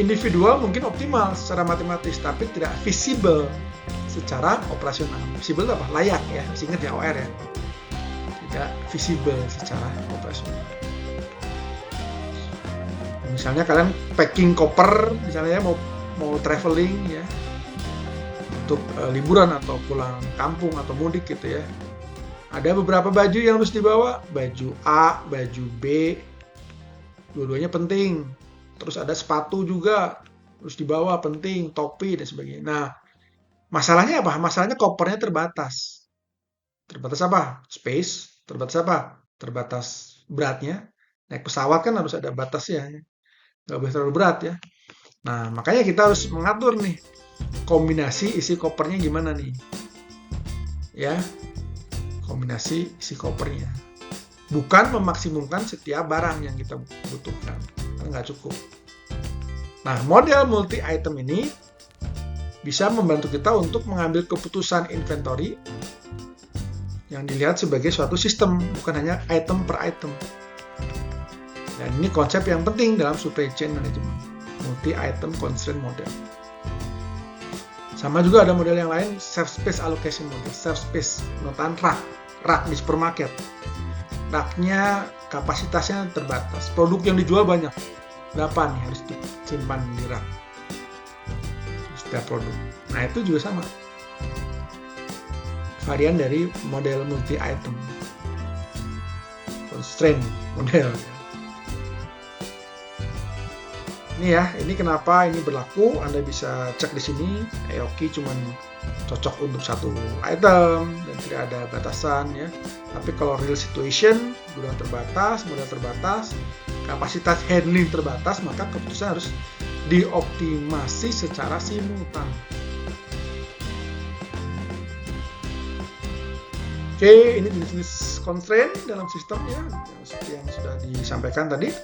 individual mungkin optimal secara matematis, tapi tidak visible secara operasional. Visible apa? Layak ya, masih ingat ya OR ya. Tidak visible secara operasional. Misalnya kalian packing koper, misalnya mau traveling ya, untuk liburan atau pulang kampung atau mudik gitu ya. Ada beberapa baju yang harus dibawa, baju A, baju B, dua-duanya penting. Terus ada sepatu juga harus dibawa, penting, topi dan sebagainya. Nah, masalahnya apa? Masalahnya kopernya terbatas. Terbatas apa? Space. Terbatas apa? Terbatas beratnya. Naik pesawat kan harus ada batasnya. Nggak boleh terlalu berat ya. Nah, makanya kita harus mengatur nih kombinasi isi kopernya gimana nih. Ya, kombinasi isi kopernya. Bukan memaksimumkan setiap barang yang kita butuhkan. Karena nggak cukup. Nah, model multi-item ini bisa membantu kita untuk mengambil keputusan inventory yang dilihat sebagai suatu sistem, bukan hanya item per item. Dan ini konsep yang penting dalam supply chain management, multi-item constraint model. Sama juga ada model yang lain, shelf space allocation model. Shelf space, notan rak di supermarket. Raknya kapasitasnya terbatas, produk yang dijual banyak. Berapa nih harus disimpan di rak setiap produk. Nah, itu juga sama. Varian dari model multi-item constraint model. Ini ya, ini kenapa ini berlaku. Anda bisa cek di sini. EOQ cuman cocok untuk satu item dan tidak ada batasan ya. Tapi kalau real situation, gudang terbatas, modal terbatas, kapasitas handling terbatas, maka keputusan harus dioptimasi secara simultan. Oke, ini jenis-jenis constraint dalam sistem ya, seperti yang sudah disampaikan tadi.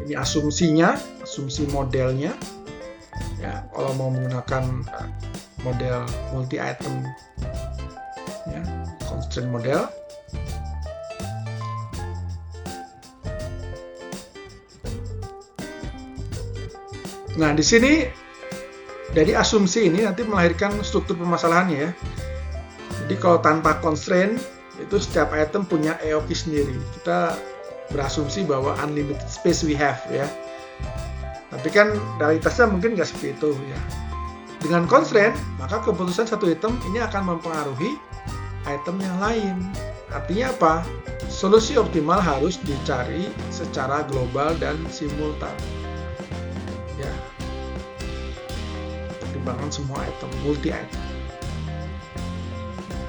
Ini asumsinya, asumsi modelnya. Ya, kalau mau menggunakan model multi-item, ya, constraint model. Nah, di sini dari asumsi ini nanti melahirkan struktur permasalahannya ya. Jadi kalau tanpa constraint, itu setiap item punya EOQ sendiri. Kita berasumsi bahwa unlimited space we have ya. Tapi kan realitasnya mungkin nggak seperti itu ya. Dengan constraint, maka keputusan satu item ini akan mempengaruhi item yang lain. Artinya apa? solusi optimal harus dicari secara global dan simultan. Ya, pertimbangan semua item, multi item.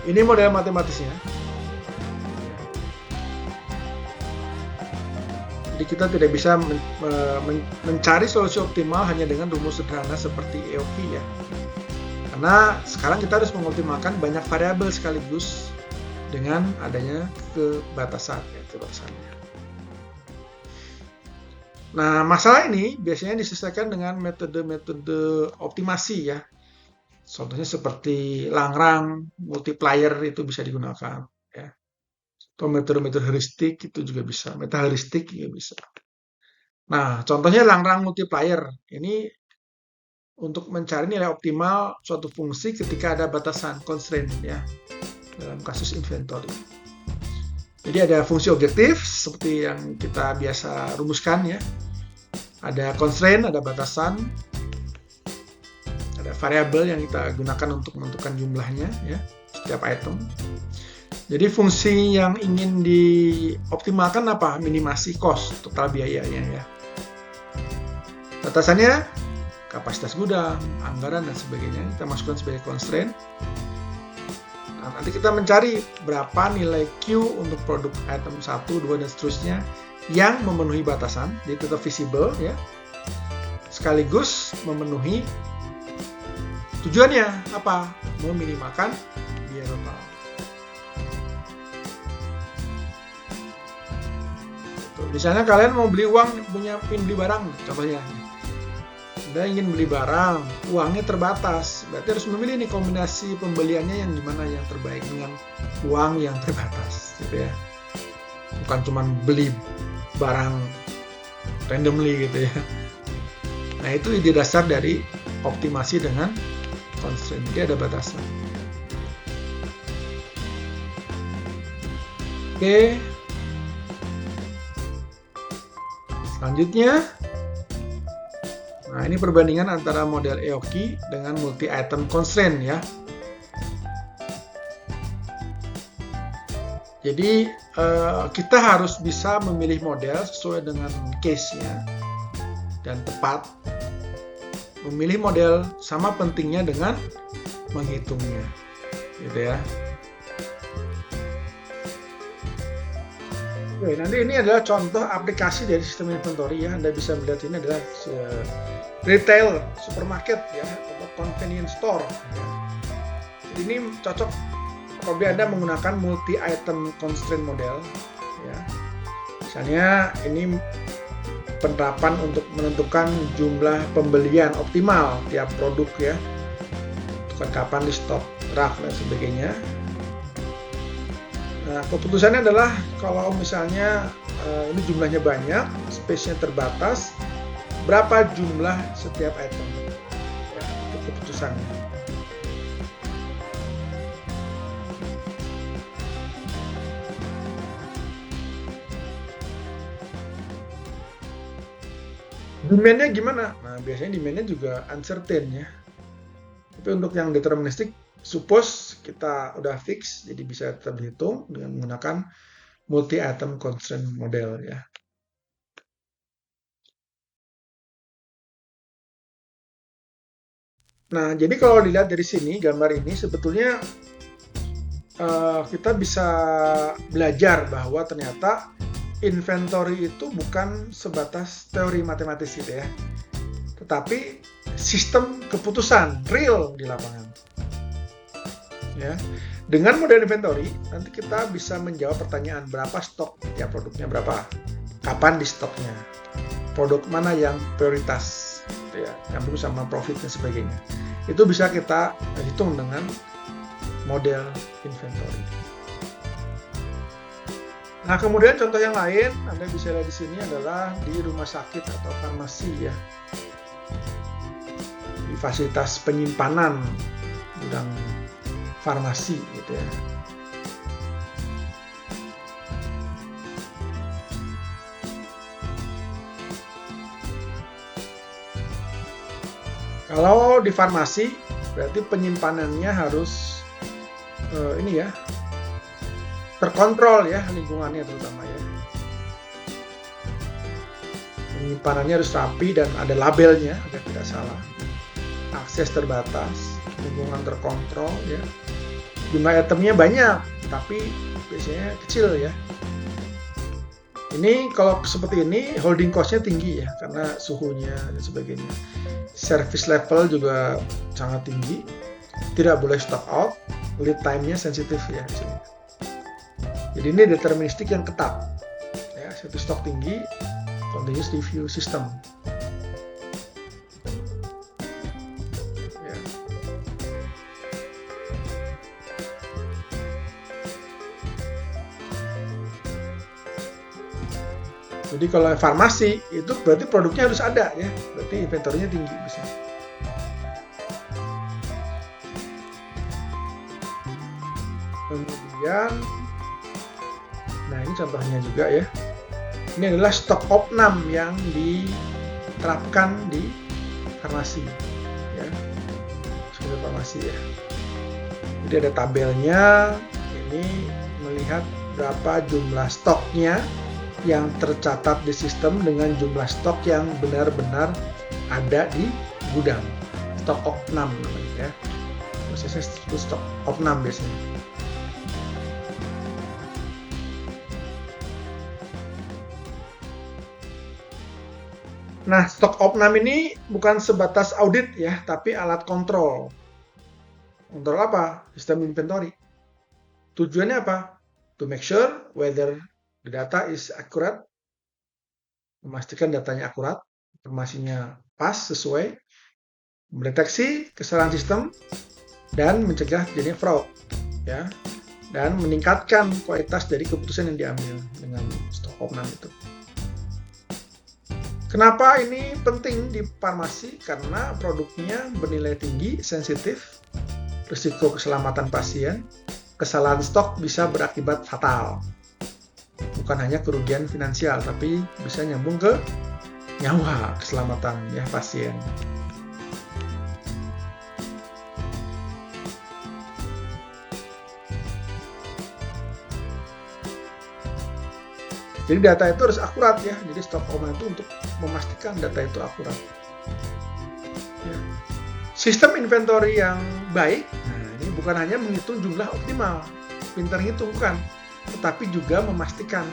Ini model matematisnya. Jadi kita tidak bisa mencari solusi optimal hanya dengan rumus sederhana seperti EOQ ya. Karena sekarang kita harus mengoptimalkan banyak variabel sekaligus dengan adanya kebatasannya. Nah, masalah ini biasanya diselesaikan dengan metode-metode optimasi ya. Contohnya seperti Lagrange multiplier itu bisa digunakan ya. Atau metode-metode heuristik itu juga bisa, metaheuristik juga bisa. Nah, contohnya Lagrange multiplier ini untuk mencari nilai optimal suatu fungsi ketika ada batasan, constraint ya, dalam kasus inventory. Jadi ada fungsi objektif seperti yang kita biasa rumuskan ya. Ada constraint, ada batasan, ada variabel yang kita gunakan untuk menentukan jumlahnya ya, setiap item. Jadi fungsi yang ingin dioptimalkan apa? Minimasi cost, total biayanya ya. Batasannya kapasitas gudang, anggaran, dan sebagainya kita masukkan sebagai constraint. Nah, nanti kita mencari berapa nilai Q untuk produk item 1, 2, dan seterusnya yang memenuhi batasan, jadi tetap visible ya, sekaligus memenuhi tujuannya apa? Meminimalkan biaya total. Misalnya kalian mau beli uang, ingin beli barang, contohnya. Anda ingin beli barang, uangnya terbatas, berarti harus memilih nih kombinasi pembeliannya yang gimana yang terbaik dengan uang yang terbatas, gitu ya. Bukan cuma beli barang randomly gitu ya. Nah, itu ide dasar dari optimasi dengan constraint, jadi ada batasan. Oke. Selanjutnya, nah ini perbandingan antara model EOQ dengan multi-item constraint ya. Jadi kita harus bisa memilih model sesuai dengan case-nya dan tepat. Memilih model sama pentingnya dengan menghitungnya, gitu ya. Oke, nanti ini adalah contoh aplikasi dari sistem inventory ya. Anda bisa melihat ini adalah retail, supermarket ya, atau convenience store. Ya. Jadi ini cocok apabila Anda menggunakan multi-item constraint model. Ya. Misalnya ini penerapan untuk menentukan jumlah pembelian optimal tiap produk ya, tentukan kapan di stok, rak dan sebagainya. Nah, keputusannya adalah kalau misalnya ini jumlahnya banyak, space-nya terbatas, berapa jumlah setiap item? Ya, itu keputusannya. Demand-nya gimana? Nah, biasanya demand-nya juga uncertain ya. Tapi untuk yang deterministik, suppose kita udah fix, jadi bisa terhitung dengan menggunakan multi-item constraint model ya. Nah, jadi kalau dilihat dari sini, gambar ini sebetulnya kita bisa belajar bahwa ternyata inventory itu bukan sebatas teori matematis gitu ya, tetapi sistem keputusan real di lapangan. Ya, dengan model inventory nanti kita bisa menjawab pertanyaan berapa stok tiap produknya, berapa, kapan di stoknya, produk mana yang prioritas, gitu ya, nyambung sama profit dan sebagainya. Itu bisa kita hitung dengan model inventory. Nah, kemudian contoh yang lain Anda bisa lihat di sini adalah di rumah sakit atau farmasi ya, di fasilitas penyimpanan gudang farmasi gitu ya. Kalau di farmasi berarti penyimpanannya harus ini ya, terkontrol ya lingkungannya terutama ya. Penyimpanannya harus rapi dan ada labelnya agar tidak salah. Akses terbatas, lingkungan terkontrol ya. Jumlah itemnya banyak, tapi biasanya kecil ya. Ini kalau seperti ini holding cost-nya tinggi ya, karena suhunya dan sebagainya. Service level juga sangat tinggi. Tidak boleh stock out, lead time-nya sensitif ya. Jadi ini deterministik yang ketat. Ya, service stock tinggi, continuous review system. Ya. Jadi kalau farmasi itu berarti produknya harus ada ya, berarti inventory-nya tinggi biasanya. Kemudian, nah ini contohnya juga ya. Ini adalah stok opnam yang diterapkan di farmasi ya, sebagai farmasi ya. Jadi ada tabelnya, ini melihat berapa jumlah stoknya yang tercatat di sistem dengan jumlah stok yang benar-benar ada di gudang. Stok opnam namanya ya. Prosesnya stok opnam biasanya. Nah, stok opnam ini bukan sebatas audit ya, tapi alat kontrol. Kontrol apa? Sistem inventory. Tujuannya apa? To make sure whether the data is accurate, memastikan datanya akurat, informasinya pas, sesuai, mendeteksi kesalahan sistem, dan mencegah terjadinya fraud. Ya, dan meningkatkan kualitas dari keputusan yang diambil dengan stok opnam itu. Kenapa ini penting di farmasi? Karena produknya bernilai tinggi, sensitif, risiko keselamatan pasien, kesalahan stok bisa berakibat fatal. Bukan hanya kerugian finansial, tapi bisa nyambung ke nyawa, keselamatan ya pasien. Jadi data itu harus akurat ya. Jadi stok opnam itu untuk memastikan data itu akurat. Ya. Sistem inventory yang baik, nah ini bukan hanya menghitung jumlah optimal, pintar ngitung bukan, tetapi juga memastikan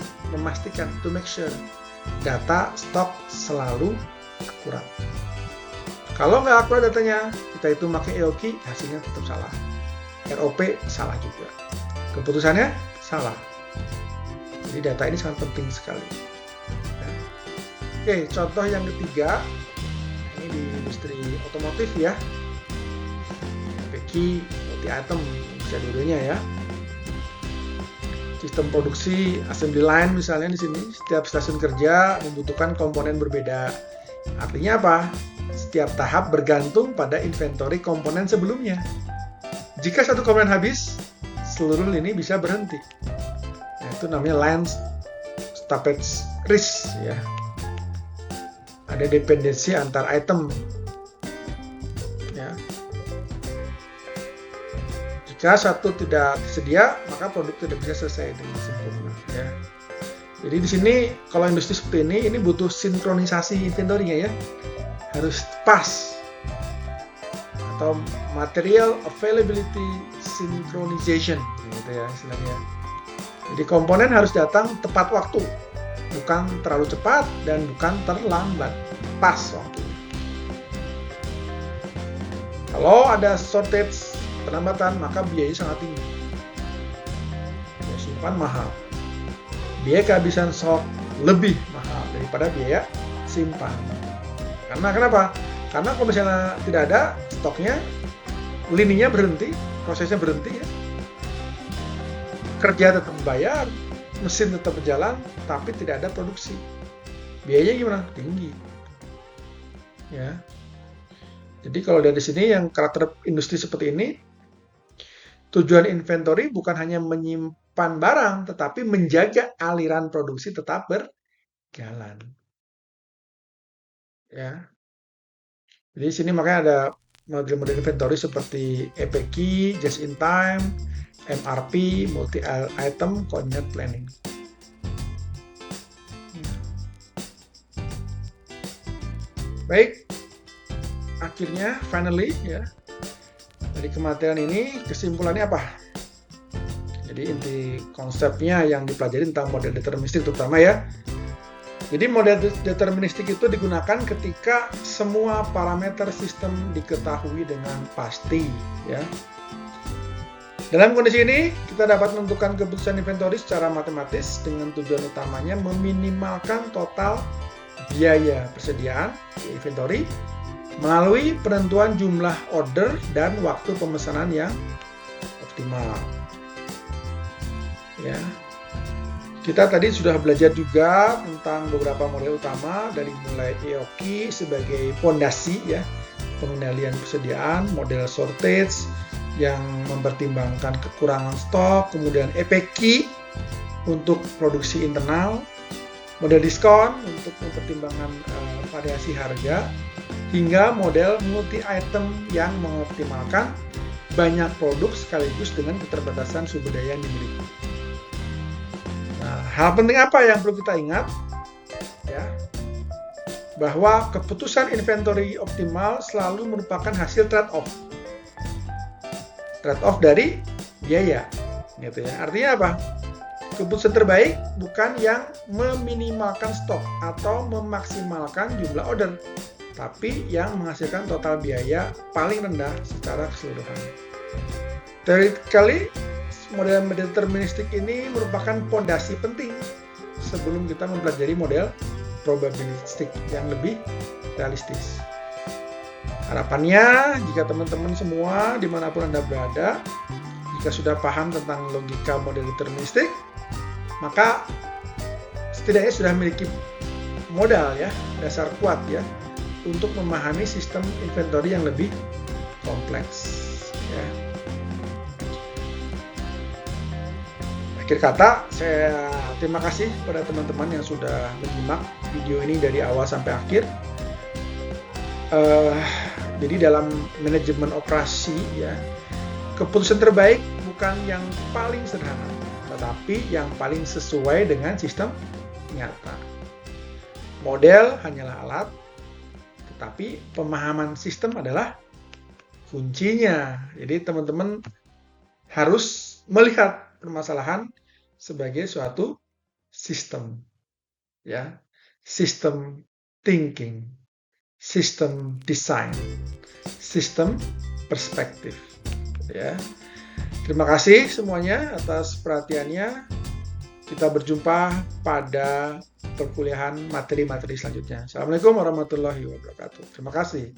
to make sure data stok selalu akurat. Kalau nggak akurat datanya, kita itu pakai EOQ, hasilnya tetap salah. ROP salah juga. Keputusannya salah. Jadi data ini sangat penting sekali. Ya. Oke, contoh yang ketiga, ini di industri otomotif ya. EPQ, multi item, bisa dua-duanya ya. Sistem produksi assembly line misalnya di sini, setiap stasiun kerja membutuhkan komponen berbeda. Artinya apa? Setiap tahap bergantung pada inventory komponen sebelumnya. Jika satu komponen habis, seluruh lini bisa berhenti. Nah, itu namanya line stoppage risk ya. Ada dependensi antar item. Ya. Jika satu tidak tersedia, maka produk tidak bisa selesai dengan sempurna. Ya. Jadi di sini kalau industri seperti ini butuh sinkronisasi inventory-nya ya, harus pas. Atau material availability synchronization, gitu ya istilahnya. Jadi komponen harus datang tepat waktu, bukan terlalu cepat dan bukan terlambat, pas waktunya. Kalau ada shortage, penambatan, maka biayanya sangat tinggi. Biaya simpan mahal. Biaya kehabisan stok lebih mahal daripada biaya simpan. Karena kenapa? Karena kalau misalnya tidak ada stoknya, lininya berhenti, prosesnya berhenti ya. Kerja tetap bayar, mesin tetap berjalan, tapi tidak ada produksi. Biayanya gimana? Tinggi. Ya. Jadi kalau dari sini yang karakter industri seperti ini, tujuan inventory bukan hanya menyimpan barang, tetapi menjaga aliran produksi tetap berjalan. Ya. Jadi di sini makanya ada model-model inventory seperti EPQ, just in time, MRP, multi item coordinate planning. Baik, akhirnya finally ya, dari kematerian ini kesimpulannya apa? Jadi inti konsepnya yang dipelajari tentang model deterministik terutama ya. Jadi model deterministik itu digunakan ketika semua parameter sistem diketahui dengan pasti ya. Dalam kondisi ini, kita dapat menentukan keputusan inventory secara matematis dengan tujuan utamanya meminimalkan total biaya persediaan inventory melalui penentuan jumlah order dan waktu pemesanan yang optimal. Ya. Kita tadi sudah belajar juga tentang beberapa model utama dari mulai EOQ sebagai fondasi ya, pengendalian persediaan, model shortage yang mempertimbangkan kekurangan stok, kemudian EPQ untuk produksi internal, model diskon untuk mempertimbangkan variasi harga, hingga model multi-item yang mengoptimalkan banyak produk sekaligus dengan keterbatasan sumber daya yang dimiliki. Nah, hal penting apa yang perlu kita ingat? Ya, bahwa keputusan inventory optimal selalu merupakan hasil trade-off. Trade-off dari biaya, gitu ya. Artinya apa? Keputusan terbaik bukan yang meminimalkan stok atau memaksimalkan jumlah order, tapi yang menghasilkan total biaya paling rendah secara keseluruhan. Theoretically, model deterministik ini merupakan fondasi penting sebelum kita mempelajari model probabilistik yang lebih realistis. Harapannya, jika teman-teman semua dimanapun Anda berada, jika sudah paham tentang logika model deterministik, maka setidaknya sudah memiliki modal ya, dasar kuat ya, untuk memahami sistem inventory yang lebih kompleks. Ya. Akhir kata, saya terima kasih pada teman-teman yang sudah menyimak video ini dari awal sampai akhir. Jadi dalam manajemen operasi ya, keputusan terbaik bukan yang paling sederhana, tetapi yang paling sesuai dengan sistem nyata. Model hanyalah alat, tetapi pemahaman sistem adalah kuncinya. Jadi teman-teman harus melihat permasalahan sebagai suatu sistem, ya, sistem thinking, sistem design, sistem perspektif, ya. Terima kasih semuanya atas perhatiannya. Kita berjumpa pada perkuliahan materi-materi selanjutnya. Assalamualaikum warahmatullahi wabarakatuh. Terima kasih.